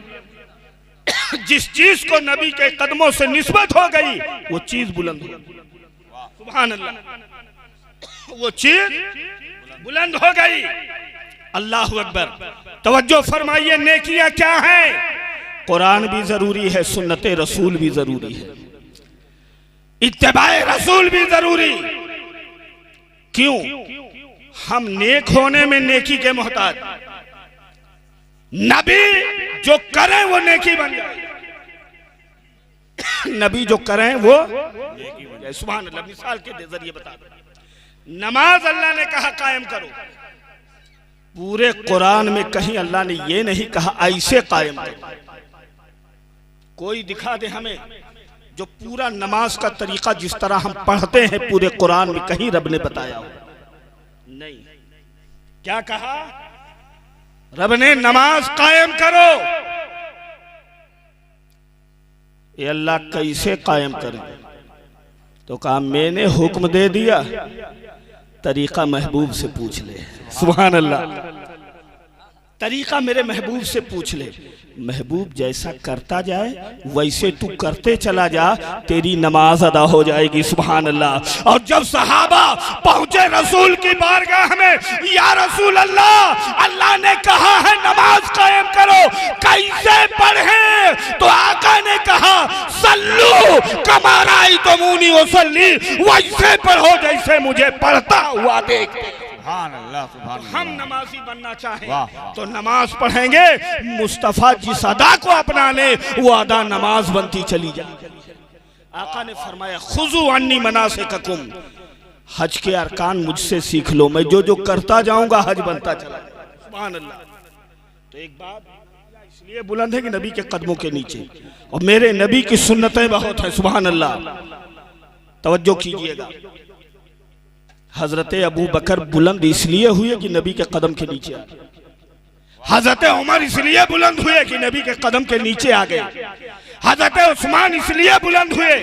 A: जिस चीज को नबी के कदमों से निस्बत हो गई वो चीज बुलंद हो। सुभान अल्लाह। वो चीज बुलंद हो गई। अल्लाह अकबर। तवज्जो फरमाइए, नेकियां क्या हैं? कुरान भी जरूरी है, सुन्नत रसूल भी जरूरी है, इत्तेबाए रसूल भी जरूरी। क्यों? हम नेक होने में नेकी के मोहताज। नबी जो करें वो नेकी बन जाए, नबी जो करें वो नेकी बन जाए। सुभान अल्लाह। मिसाल के जरिए बता दो, नमाज अल्लाह ने कहा कायम करो, पूरे कुरान में कहीं अल्लाह ने ये नहीं कहा ऐसे कायम करो। कोई दिखा दे हमें जो पूरा नमाज का तरीका जिस तरह हम पढ़ते हैं पूरे कुरान में कहीं रब ने बताया हो? नहीं। क्या कहा रब ने? नमाज कायम करो। ये अल्लाह कैसे कायम करे? तो कहा मैंने हुक्म दे दिया, तरीका महबूब से पूछ ले। सुभान अल्लाह। तरीका मेरे महबूब से पूछ ले। महबूब जैसा करता जाए वैसे तू करते चला जा, तेरी नमाज अदा हो जाएगी। सुभान अल्लाह। और जब सहाबा पहुंचे रसूल की बारगाह में, या रसूल अल्लाह, अल्लाह ने कहा है नमाज कायम करो, कैसे पढ़े? तो आका ने कहा सल्लू कमा रायतमूनी उसल्ली, वैसे पढ़ो जैसे मुझे पढ़ता हुआ देखते।
B: सुभान अल्लाह, सुभान अल्लाह।
A: हम नमाजी बनना चाहें
B: वाह, वाह।
A: तो नमाज पढ़ेंगे, मुस्तफा जिस अदा को अपना ले वो अदा नमाज बनती चली जाए। आका ने फरमाया खुजू अन्नी मनासिककुम, हज के अरकान मुझसे सीख लो, मैं जो जो करता जाऊंगा हज बनता चला जाए। सुभान अल्लाह। तो एक बात इसलिए बुलंद है कि नबी के कदमों के नीचे, और मेरे नबी की सुन्नतें बहुत हैं। सुभान अल्लाह। तवज्जो कीजिएगा, हजरत अबू बकर बुलंद इसलिए हुए कि नबी के कदम के नीचे आ गए। हजरत उमर इसलिए बुलंद हुए कि नबी के कदम के नीचे आ गए। हजरत उस्मान इसलिए बुलंद हुए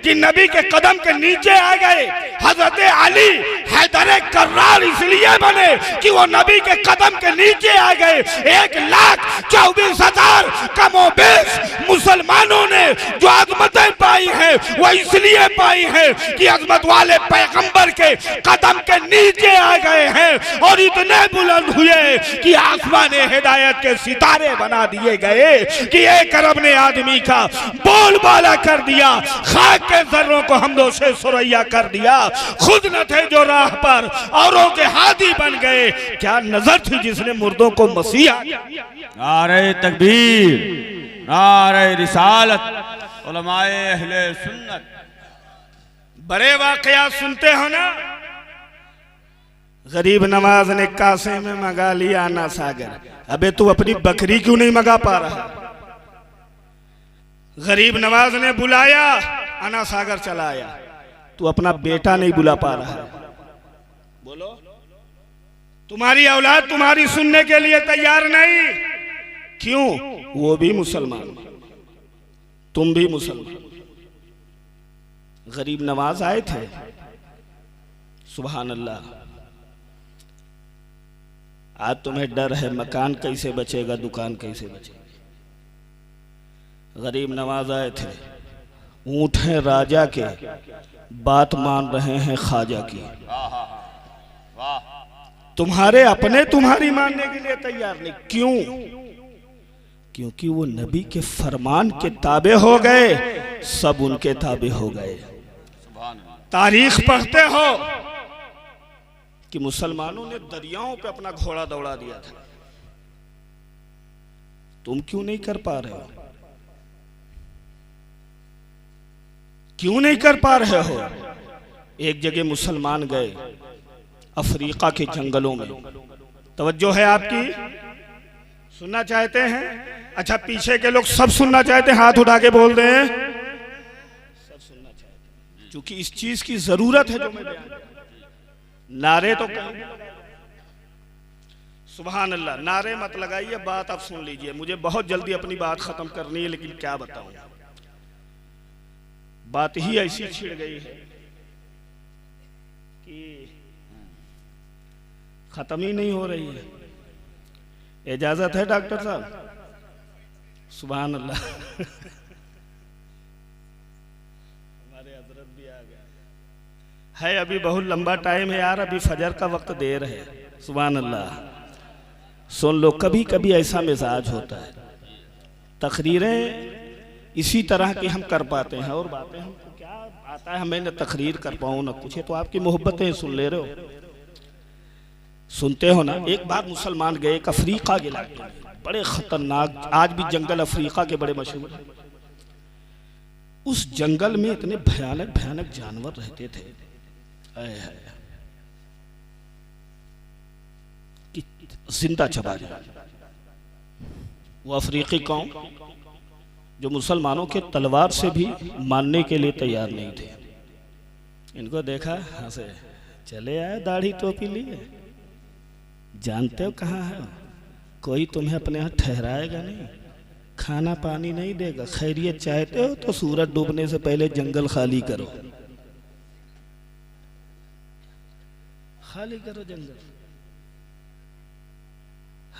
A: कि नबी के कदम के नीचे आ गए। हजरत अली हैदर कर्रार इसलिए बने कि वो नबी के कदम के नीचे आ गए। 1,24,000 कमोबेश मुसलमानों ने जो अजमतें पाई हैं वो इसलिए पाई हैं कि अजमत वाले पैगंबर के कदम के नीचे आ गए हैं, और इतने बुलंद हुए कि आसमान हिदायत के सितारे बना दिए गए कि एक अरब ने आदमी का बोलबाला कर दिया, खाक के जर्रों को हमदो से सुरैया कर दिया। खुद न थे जो राह पर, औरों के हादी बन गए। क्या नजर थी जिसने मुर्दों को मसीहा।
B: नारे तकबीर, नारे रिसालत, उलमाए अहले सुन्नत।
A: बड़े वाकयात सुनते हो ना। गरीब नवाज ने कासे में मंगा लिया आना सागर। अबे तू अपनी बकरी क्यों नहीं मंगा पा रहा? गरीब नवाज ने बुलाया, आना सागर चला आया, तू अपना बेटा नहीं बुला पा रहा। बोलो, तुम्हारी औलाद तुम्हारी सुनने के लिए तैयार नहीं। क्यों? वो भी मुसलमान, तुम भी मुसलमान। गरीब नवाज आए थे, सुभान अल्लाह। आज तुम्हें डर है मकान कैसे बचेगा, दुकान कैसे बचेगी। गरीब नवाज आए थे, ऊंट हैं राजा के, बात मान रहे हैं ख्वाजा की। तुम्हारे अपने तुम्हारी मानने के लिए तैयार नहीं। क्यों? क्योंकि वो नबी के फरमान के ताबे हो गए, सब उनके ताबे हो गए। तारीख पढ़ते हो कि मुसलमानों ने दरियाओं पे अपना घोड़ा दौड़ा दिया था। तुम क्यों नहीं कर पा रहे हो? क्यों नहीं कर पा रहे हो? एक जगह मुसलमान गए अफ्रीका के जंगलों में। तवज्जो है आपकी? सुनना चाहते हैं? अच्छा, पीछे के लोग सब सुनना चाहते हैं, हाथ उठा के बोल दें। सब सुनना चाहते हैं क्योंकि इस चीज की जरूरत है जो मैं बयान कर रहा हूं। नारे तो कहीं, सुभान अल्लाह, नारे मत लगाइए, बात आप सुन लीजिए। मुझे बहुत जल्दी अपनी बात खत्म करनी है, लेकिन क्या बताऊं, बात ही ऐसी छिड़ गई है कि खत्म ही नहीं हो रही है। इजाजत है डॉक्टर साहब? सुभान अल्लाह। हमारे हजरत भी आ गए है। अभी बहुत लंबा टाइम है यार, अभी फजर का वक्त देर है। सुभान अल्लाह। सुन लो, कभी कभी ऐसा मिजाज होता है, तकरीरें इसी तरह की हम कर पाते हैं, और बातें हमको क्या आता है, हमें न तकरीर कर पाऊं न कुछ। तो आपकी मोहब्बतें सुन ले रहे हो, सुनते हो ना। एक बार मुसलमान गए एक अफ्रीका के इलाके में, बड़े खतरनाक, आज भी जंगल अफ्रीका के बड़े मशहूर हैं। उस जंगल में इतने भयानक भयानक जानवर रहते थे कि जिंदा चबा जाए। वो अफ्रीकी कौम जो मुसलमानों के तलवार से भी मानने के लिए तैयार नहीं थे। इनको देखा, हंसे, चले आए दाढ़ी टोपी लिए। जानते हो कहाँ है? कोई तुम्हें अपने यहाँ ठहराएगा नहीं, खाना पानी नहीं देगा। खैरियत चाहते हो तो सूरज डूबने से पहले जंगल खाली करो, खाली करो जंगल।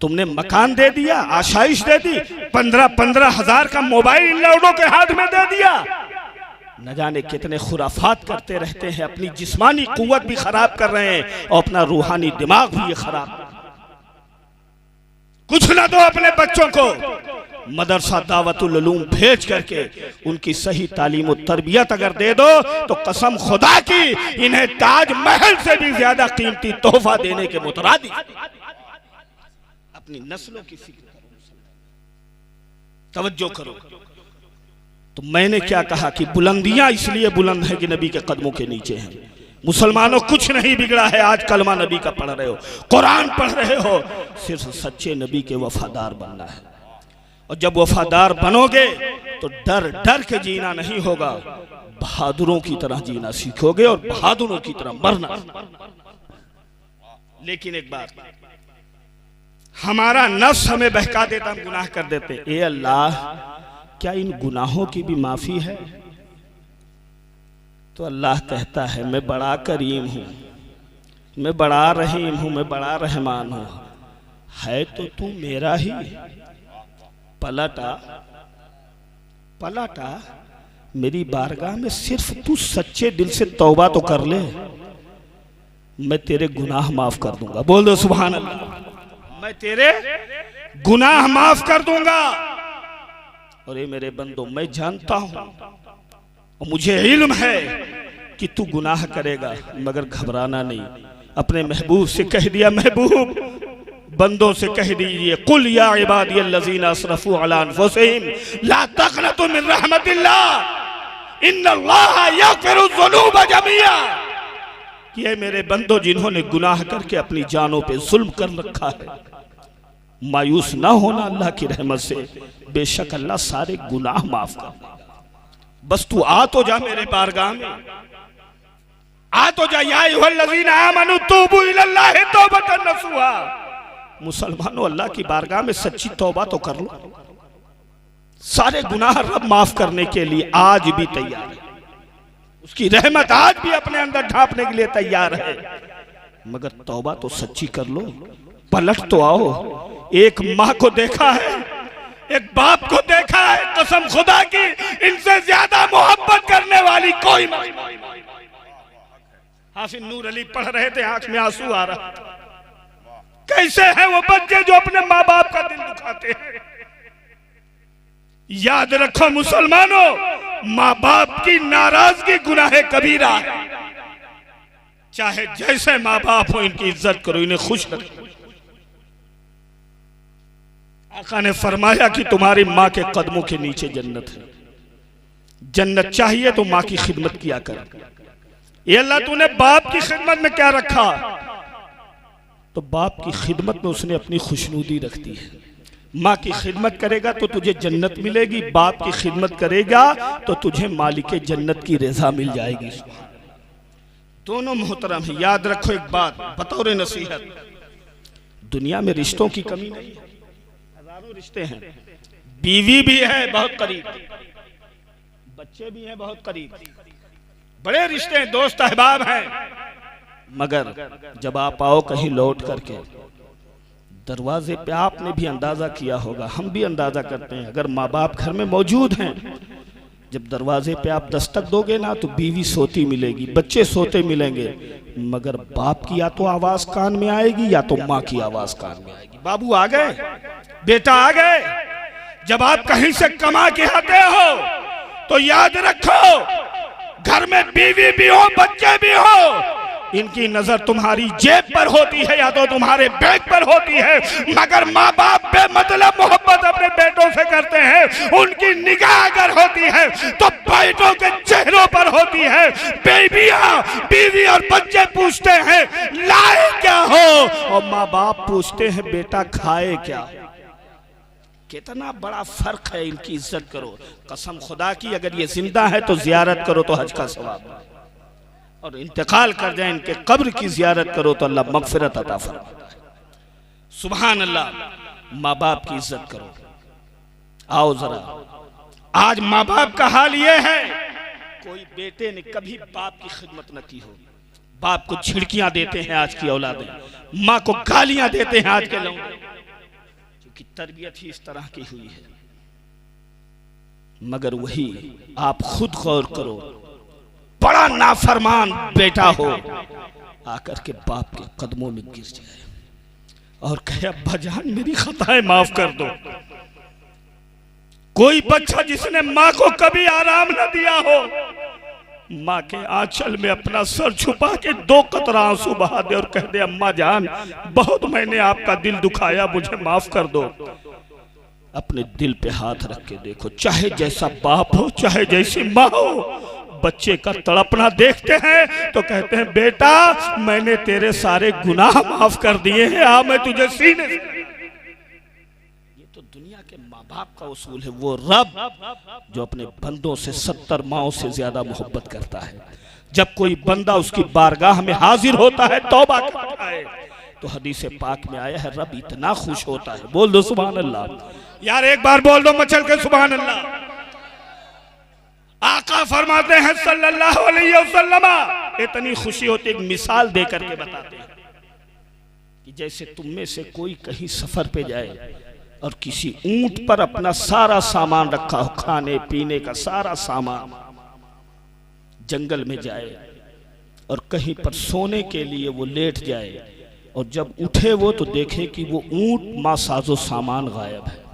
A: तुमने मकान दे दिया, आशाइश दे दी, 15-15 हजार का मोबाइल इन लौड़ों के हाथ में दे दिया। न जाने कितने खुराफात करते रहते हैं, अपनी जिस्मानी कुव्वत भी खराब कर रहे हैं और अपना रूहानी दिमाग भी ये खराब। कुछ ना दो अपने बच्चों को, मदरसा दावतुल उलूम भेज करके उनकी सही तालीम और तरबियत अगर दे दो तो कसम खुदा की इन्हें ताजमहल से भी ज्यादा कीमती तोहफा देने के मुतरादी। अपनी नस्लों की फिक्र करो, तवज्जो करो। तो मैंने क्या कहा कि बुलंदियां इसलिए बुलंद है कि नबी के कदमों के नीचे हैं। मुसलमानों कुछ नहीं बिगड़ा है, आज कलमा नबी का पढ़ रहे हो, कुरान पढ़ रहे हो, सिर्फ सच्चे नबी के वफादार बनना है। और जब वफादार बनोगे तो डर डर के जीना नहीं होगा, बहादुरों की तरह जीना सीखोगे और बहादुरों की तरह मरना। लेकिन एक बात, हमारा नफ्स हमें बहका देता, हम गुनाह कर देते। ए अल्लाह, क्या इन गुनाहों की भी माफी है? तो अल्लाह कहता है मैं बड़ा करीम हूं, मैं बड़ा रहीम हूं, मैं बड़ा रहमान हूं। है तो तू मेरा ही। पलटा मेरी बारगाह में, सिर्फ तू सच्चे दिल से तौबा तो कर ले, मैं तेरे गुनाह माफ कर दूंगा। बोल दो सुभान अल्लाह। मैं तेरे गुनाह माफ कर दूंगा। और ये मेरे बंदो, मैं जानता हूं और मुझे इल्म है कि तू गुनाह करेगा, मगर घबराना नहीं। अपने महबूब से कह दिया, महबूब बंदों से कह दीजिए, कुल या इबादियल्लज़ीना असरफू अला अनफुसिहिम ला तक़नतू मिन रहमतिल्लाह इन्नल्लाहा यग़फिरुज़्ज़ुनूब जमीआ। कि है मेरे बंदो जिन्होंने गुनाह करके अपनी जानों पे जुल्म कर रखा है, मायूस ना होना अल्लाह की रहमत से, बेशक अल्लाह सारे गुनाह माफ कर देगा। बस तू आ तो जा मेरे बारगाह में, आ तो जा। या अय्युहल्लज़ीना आमनू तूबू इलल्लाहि तौबतन नसूहा। मुसलमानों, अल्लाह की बारगाह में सच्ची तौबा तो कर लो। सारे गुनाह रब माफ करने के लिए आज भी तैयार है, उसकी रहमत आज भी अपने अंदर ढांपने के लिए तैयार है, मगर तौबा तो सच्ची कर लो, पलट तो आओ। एक माँ को देखा है, एक बाप को देखा है, कसम खुदा की इनसे ज्यादा मोहब्बत करने वाली कोई नहीं। हाफिज नूर अली पढ़ रहे थे, आंख में आंसू आ रहा था। कैसे हैं वो बच्चे जो अपने माँ बाप का दिल दुखाते हैं। याद रखो मुसलमानों, माँ बाप की नाराजगी गुनाह कबीरा है। चाहे जैसे माँ बाप हो, इनकी इज्जत करो, इन्हें खुश रखो। आका ने फरमाया कि तुम्हारी माँ के कदमों के नीचे जन्नत है। जन्नत चाहिए तो माँ की खिदमत किया कर। ये अल्लाह तूने बाप की खिदमत में क्या रखा? तो बाप की खिदमत में उसने अपनी खुशनुदी रख दी है। माँ की खिदमत करेगा तो तुझे जन्नत मिलेगी, बाप की खिदमत करेगा तो तुझे मालिक जन्नत की रजा मिल जाएगी। दोनों मोहतरम है। याद रखो एक बात बतौर नसीहत, दुनिया में रिश्तों की कमी नहीं है, हजारों रिश्ते हैं। बीवी भी है बहुत करीब, बच्चे भी हैं बहुत करीब, बड़े रिश्ते हैं, दोस्त अहबाब हैं। मगर जब आप आओ कहीं लौट करके, दरवाजे पे आपने भी अंदाजा किया होगा, हम भी अंदाजा करते हैं, अगर माँ बाप घर में मौजूद हैं, जब दरवाजे पे आप दस्तक दोगे ना तो बीवी सोती मिलेगी, बच्चे सोते मिलेंगे, मगर बाप की या तो आवाज कान में आएगी या तो माँ की आवाज कान में आएगी। बाबू आ गए, बेटा आ गए। जब आप कहीं से कमा के आते हो तो याद रखो, घर में बीवी भी हो, बच्चे भी हो, इनकी नजर तुम्हारी जेब पर होती है या तो तुम्हारे बैग पर होती है, मगर माँ बाप बेमतलब मोहब्बत अपने बेटों से करते हैं। उनकी निगाह अगर होती है तो बेटों के चेहरों पर होती है। बीवी और बच्चे पूछते हैं लाए क्या हो, और माँ बाप पूछते हैं बेटा खाए क्या। कितना बड़ा फर्क है। इनकी इज्जत करो। कसम खुदा की अगर ये जिंदा है तो जियारत करो तो हज का सवाब, और इंतकाल कर जाए इनके कब्र की जियारत करो तो अल्लाह मगफिरत अता फरमाता है। सुभान अल्लाह। माँ बाप की इज्जत करो। आओ जरा, आज माँ बाप का हाल ये है, कोई बेटे ने कभी बाप की खिदमत न की हो। बाप को झिड़कियां देते हैं आज की औलादें, माँ को गालियां देते हैं आज के लोग। आपकी तरबियत ही इस तरह की हुई है। मगर वही आप खुद गौर करो, बड़ा नाफरमान बेटा हो, आकर के बाप के कदमों में गिर जाए और कहे अब्बा जान मेरी खताएं माफ कर दो। कोई बच्चा जिसने माँ को कभी आराम न दिया हो, माँ के आंचल में अपना सर छुपा के 2 कतरा आंसू बहा दे और कह दे अम्मा जान बहुत मैंने आपका दिल दुखाया, मुझे माफ कर दो। अपने दिल पे हाथ रख के देखो, चाहे जैसा बाप हो चाहे जैसी माँ हो, बच्चे का तड़पना देखते हैं तो कहते हैं बेटा मैंने तेरे सारे गुनाह माफ कर दिए हैं, आ मैं तुझे सीने से। ये तो दुनिया के माँ बाप का उसूल है। वो रब जो अपने बंदों से 70 माओं से ज्यादा मोहब्बत करता है। जब कोई बंदा उसकी बारगाह में हाजिर होता है तौबा करता है तो हदीस पाक में आया है रब इतना खुश होता है। बोल दो सुभान अल्लाह यार, एक बार बोल दो मचल के सुभान अल्लाह। आका फरमाते हैं सल्लल्लाहु अलैहि वसल्लम, इतनी खुशी होती, एक मिसाल देकर के बताते हैं कि जैसे तुम में से कोई कहीं सफर पे जाए और किसी ऊंट पर अपना सारा सामान रखा हो, खाने पीने का सारा सामान, जंगल में जाए और कहीं पर सोने के लिए वो लेट जाए और जब उठे वो तो देखे कि वो ऊंट मां साजो सामान गायब है।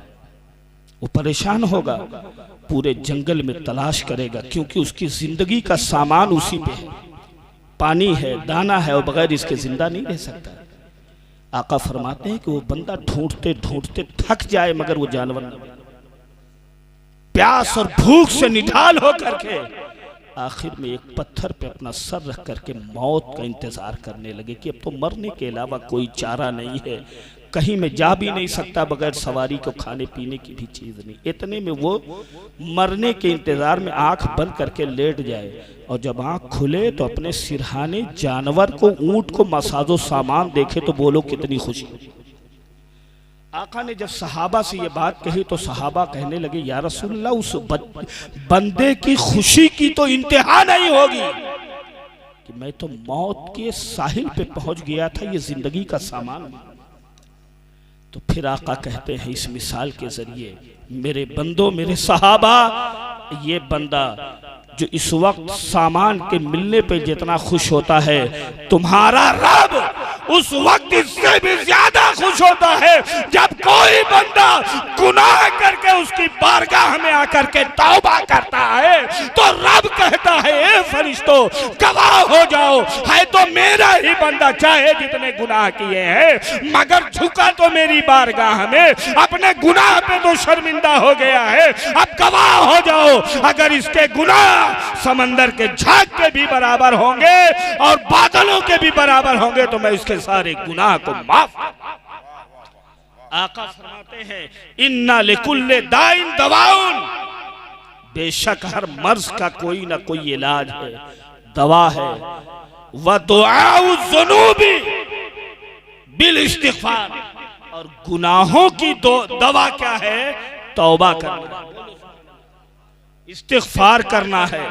A: वो परेशान होगा, पूरे जंगल में तलाश करेगा क्योंकि उसकी जिंदगी का सामान उसी पे है, पानी है, दाना है और बगैर इसके जिंदा नहीं रह सकता। आका फरमाते हैं कि वो बंदा ढूंढते ढूंढते थक जाए मगर वो जानवर न मिले, प्यास और भूख से निढाल होकर के आखिर में एक पत्थर पे अपना सर रख करके मौत का इंतजार करने लगे कि अब तो मरने के अलावा कोई चारा नहीं है, कहीं मैं जा भी नहीं सकता, बगैर सवारी को खाने पीने की भी चीज नहीं। इतने में वो मरने के इंतजार में आंख बंद करके लेट जाए और जब आंख खुले तो अपने सिरहाने जानवर को, ऊंट को मसाजो सामान देखे तो बोलो कितनी खुशी। आका ने जब सहाबा से ये बात कही तो सहाबा कहने लगे या रसूलल्लाह उस बंदे की खुशी की तो इंतहा नहीं होगी कि मैं तो मौत के साहिल पे पहुंच गया था, ये जिंदगी का सामान। तो फिर आका कहते हैं इस मिसाल के जरिए, मेरे बंदो मेरे सहाबा, ये बंदा जो इस वक्त सामान के मिलने पे जितना खुश होता है, तुम्हारा रब उस वक्त इससे भी ज्यादा खुश होता है जब कोई बंदा गुनाह करके उसकी बारगाह में आकर के तौबा करता है तो रब कहता है ए फरिश्तों गवाह हो जाओ, है तो मेरा ही बंदा, चाहे जितने गुनाह किए हैं मगर झुका तो मेरी बारगाह में, अपने गुनाह पे तो शर्मिंदा हो गया है, अब गवाह हो जाओ अगर इसके गुनाह समंदर के झाग के भी बराबर होंगे और बादलों के भी बराबर होंगे तो मैं इसके सारे गुनाह को माफ। आका फरमाते हैं इन्ना लिकुल्ले दाइन दवाउन, बेशक हर मर्ज का कोई ना कोई इलाज है, दवा है। व दुआउ ज़ुनूबी बिल इस्तिग़फ़ार, और गुनाहों की दवा क्या है? तौबा करना, इस्तिग़फ़ार करना है।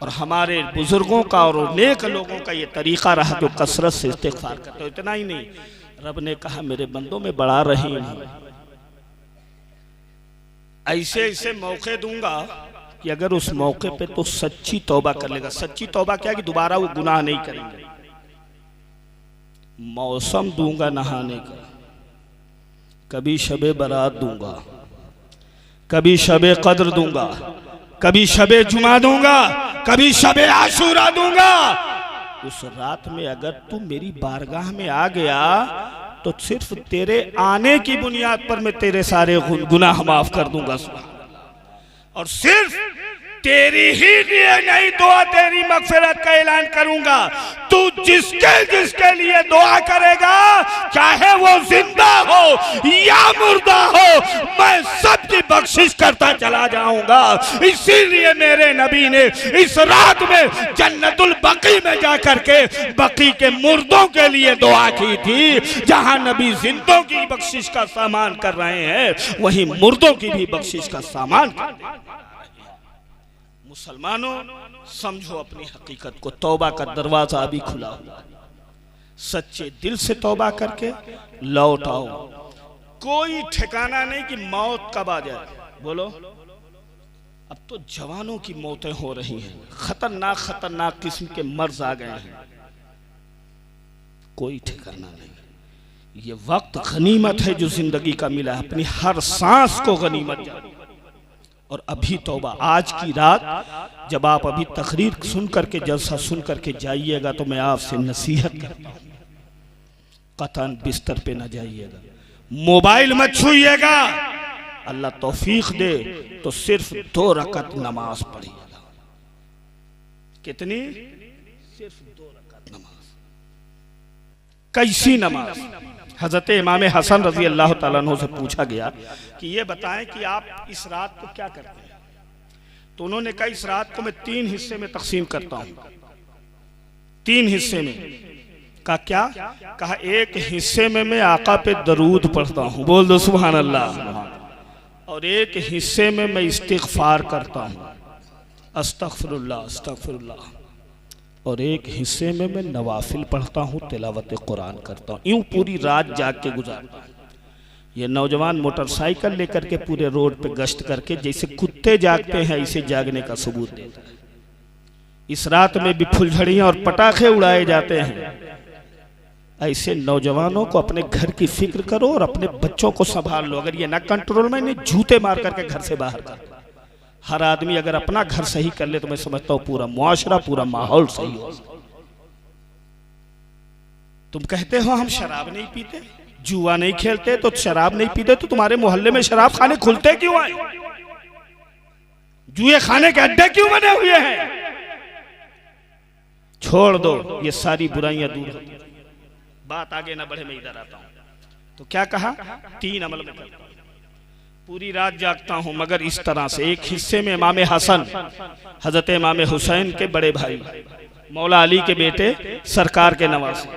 A: और हमारे बुजुर्गों का और नेक लोगों का ये तरीका रहा जो कसरत से इस्तिग़फ़ार करते हो। इतना ही नहीं, रब ने कहा मेरे बंदों में बड़ा रहीम हूं, ऐसे ऐसे मौके दूंगा कि अगर उस मौके पे तो सच्ची तौबा कर लेगा। सच्ची तौबा क्या कि दोबारा वो गुनाह नहीं करेंगे। मौसम दूंगा नहाने का, कभी शबे बारात दूंगा, कभी शबे कद्र दूंगा, कभी शबे जुमा दूंगा, कभी शबे आशूरा दूंगा। उस रात में अगर तू मेरी बारगाह में आ गया तो सिर्फ तेरे आने की बुनियाद पर मैं तेरे सारे गुनाह माफ कर दूंगा। और सिर्फ तेरी ही लिए नहीं दुआ, तेरी मगफिरत का ऐलान करूंगा। तू जिसके जिसके लिए दुआ करेगा, चाहे वो जिंदा हो या मुर्दा हो, मैं सबकी बख्शिश करता चला जाऊंगा। इसीलिए मेरे नबी ने इस रात में जन्नतुल बकी में जाकर के बकी के मुर्दों के लिए दुआ की थी। जहां नबी जिंदों की बख्शिश का सामान कर रहे हैं, वहीं मुर्दों की भी बख्शिश का सामान कर रहे हैं। मुसलमानों समझो अपनी हकीकत को, तौबा का दरवाजा अभी खुला हुआ, सच्चे दिल से तौबा करके लौट आओ। कोई ठिकाना नहीं कि मौत कब आ जाए। बोलो, अब तो जवानों की मौतें हो रही हैं, खतरनाक खतरनाक किस्म के मर्ज आ गए हैं, कोई ठिकाना नहीं। ये वक्त गनीमत है जो जिंदगी का मिला है, अपनी हर सांस को गनीमत जानो। और अभी तौबा, आज की रात जब आप अभी तकरीर सुन करके, जलसा सुन करके जाइएगा तो मैं आपसे नसीहत करता हूं, कतन बिस्तर पे न जाइएगा, मोबाइल मत छूइएगा। अल्लाह तौफीक दे तो सिर्फ 2 रकत नमाज पढ़िएगा। कितनी? सिर्फ 2 रकत नमाज। कैसी नमाज? हजरत इमाम हसन रजी अल्लाह तआला अन्हु से पूछा गया कि ये बताएं कि आप इस रात को क्या करते हैं? तो उन्होंने कहा इस रात को मैं 3 हिस्से में तकसीम करता हूं। 3 हिस्से में। कहा क्या? कहा एक हिस्से में मैं आका पे दरूद पढ़ता हूं, बोल दो सुभान अल्लाह, और एक हिस्से में मैं इस्तिग़फ़ार करता हूं, अस्तग़फ़िरुल्लाह अस्तग़फ़िरुल्लाह, और एक हिस्से में मैं नवाफिल पढ़ता हूँ, तिलावत कुरान करता हूँ। यूं पूरी रात जाग के गुजारता हूँ। ये नौजवान मोटरसाइकिल लेकर के पूरे रोड पे गश्त करके जैसे कुत्ते जागते हैं ऐसे जागने का सबूत देता है। इस रात में भी फुलझड़ियाँ और पटाखे उड़ाए जाते हैं। ऐसे नौजवानों को अपने घर की फिक्र करो और अपने बच्चों को संभाल लो। अगर ये ना कंट्रोल में, नहीं जूते मार करके घर से बाहर कर। हर आदमी अगर अपना घर सही कर ले तो मैं समझता हूं पूरा मुआशरा, पूरा माहौल सही हो। तुम कहते हो हम शराब नहीं पीते, जुआ नहीं खेलते, तो शराब नहीं पीते तो तुम्हारे मोहल्ले में शराब खाने खुलते क्यों आए? जुए खाने के अड्डे क्यों बने हुए हैं? छोड़ दो, ये सारी बुराइयां दूर होती हैं। बात आगे ना बढ़े, मैं इधर आता हूं। तो क्या कहा? 3 अमल में करता हूं, पूरी रात जागता हूं, मगर इस तरह से। एक हिस्से में इमाम हसन, हजरत इमाम हुसैन के बड़े भाई, मौला अली के बेटे, सरकार के नवासे।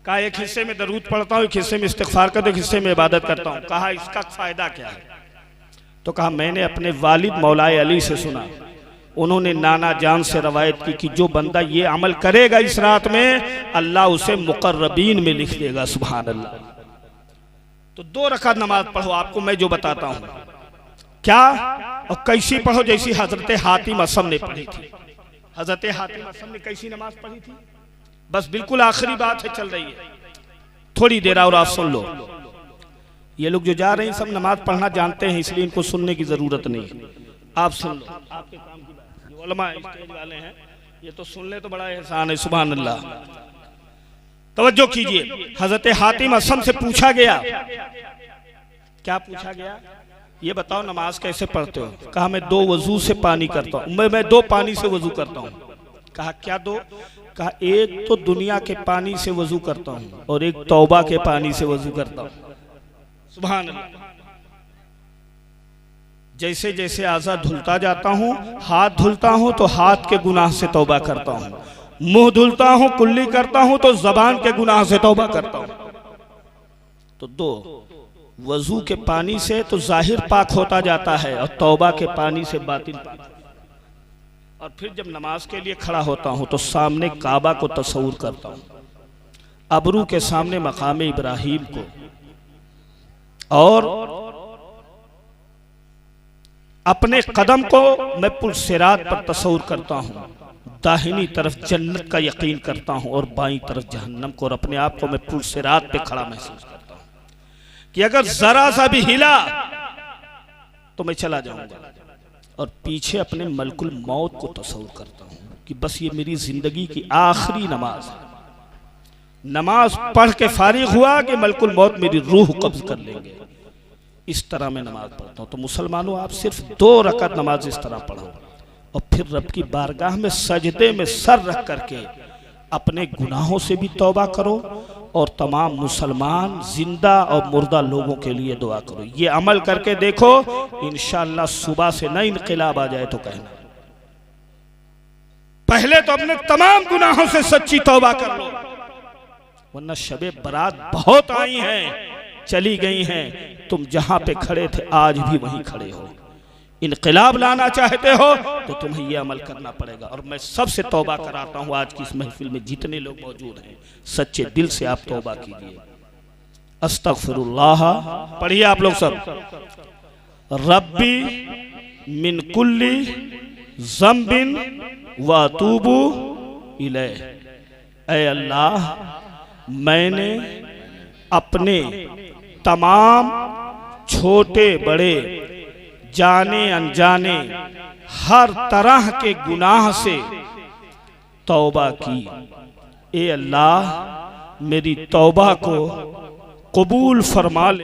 A: कहा एक हिस्से में दरूद पढ़ता हूं, एक हिस्से में इस्तिग़फ़ार करता हूं, एक हिस्से में इबादत करता हूं। कहा इसका फायदा क्या है? तो कहा मैंने अपने वालिद मौला अली से सुना, उन्होंने नाना जान से रवायत की कि जो बंदा ये अमल करेगा इस रात में, अल्लाह उसे मुक़र्रबीन में लिख देगा। सुभान अल्लाह। तो 2 रकात नमाज पढ़ो, आपको मैं जो बताता हूं क्या और कैसी पढ़ो, जैसी हजरत हातिम असम ने पढ़ी थी। हजरत हातिम असम ने कैसी नमाज पढ़ी थी? बस बिल्कुल आखिरी बात है, चल रही है, थोड़ी देर और आप सुन लो। ये लोग जो जा रहे हैं सब नमाज पढ़ना जानते हैं, इसलिए इनको सुनने की जरूरत नहीं है। आप सुन लो, आपके काम की बात। जो उलमा स्टेज वाले हैं ये तो सुन ले तो बड़ा एहसान है। सुभान अल्लाह। तवज्जो कीजिए। हजरत हातिम असम से पूछा गया, क्या पूछा गया? ये बताओ नमाज कैसे पढ़ते हो? कहा मैं 2 वजू से पानी करता हूँ, मैं 2 पानी से वजू करता हूँ। कहा क्या 2? कहा एक तो दुनिया के पानी से वजू करता हूँ और एक तौबा के पानी से वजू करता हूँ। सुभान अल्लाह। जैसे जैसे आज़ा धुलता जाता हूँ, हाथ धुलता हूँ तो हाथ के गुनाह से तौबा करता हूँ, मुंह धुलता हूँ, कुल्ली करता हूँ तो जबान के गुनाह से तौबा करता हूँ। तो 2 वजू के पानी से तो जाहिर पाक होता जाता है और तौबा के पानी से बातिन पाक। और फिर जब नमाज के लिए खड़ा होता हूँ तो सामने काबा को तस्वूर करता हूँ, अबरू के सामने मकाम इब्राहिम को, और अपने कदम को मैं पुल सिरात पर तस्वूर करता हूँ। दाहिनी तरफ जन्नत का यकीन करता हूँ और बाईं तरफ जहन्नम को, और अपने आप को मैं पुल सिरात पे खड़ा महसूस करता हूँ कि अगर जरा सा भी हिला तो मैं चला जाऊंगा। और पीछे अपने मलकुल मौत को तस्वूर करता हूँ कि बस ये मेरी जिंदगी की आखिरी नमाज है। नमाज पढ़ के फारिग हुआ कि मलकुल मौत मेरी रूह कब्ज कर लेंगे। इस तरह मैं नमाज पढ़ता हूँ। तो मुसलमानों, आप सिर्फ 2 रकात नमाज इस तरह पढ़ो और फिर रब की बारगाह में सजदे में सर रख करके अपने गुनाहों से भी तौबा करो और तमाम मुसलमान जिंदा और मुर्दा लोगों के लिए दुआ करो। ये अमल करके देखो, इंशाअल्लाह सुबह से न इनकलाब आ जाए तो कहना। पहले तो अपने तमाम गुनाहों से सच्ची तौबा कर लो, वरना शबे बरात बहुत आई हैं, चली गई हैं। तुम जहां पे खड़े थे आज भी वहीं खड़े हो। इनकलाब लाना चाहते हो तो तुम्हें यह अमल करना पड़ेगा। और मैं सबसे तौबा कराता हूं, आज की इस महफिल में जितने लोग मौजूद हैं, सच्चे दिल से आप तौबा कीजिए। अस्तगफिरुल्लाह। पढ़िए आप लोग सब। रब्बी मिन कुल्ली ज़म्बिन व अतूबु इलैह। ऐ अल्लाह, मैंने अपने तमाम छोटे बड़े जाने अनजाने हर तरह के गुनाह से तौबा की। ए अल्लाह, मेरी तौबा को कबूल फरमा ले।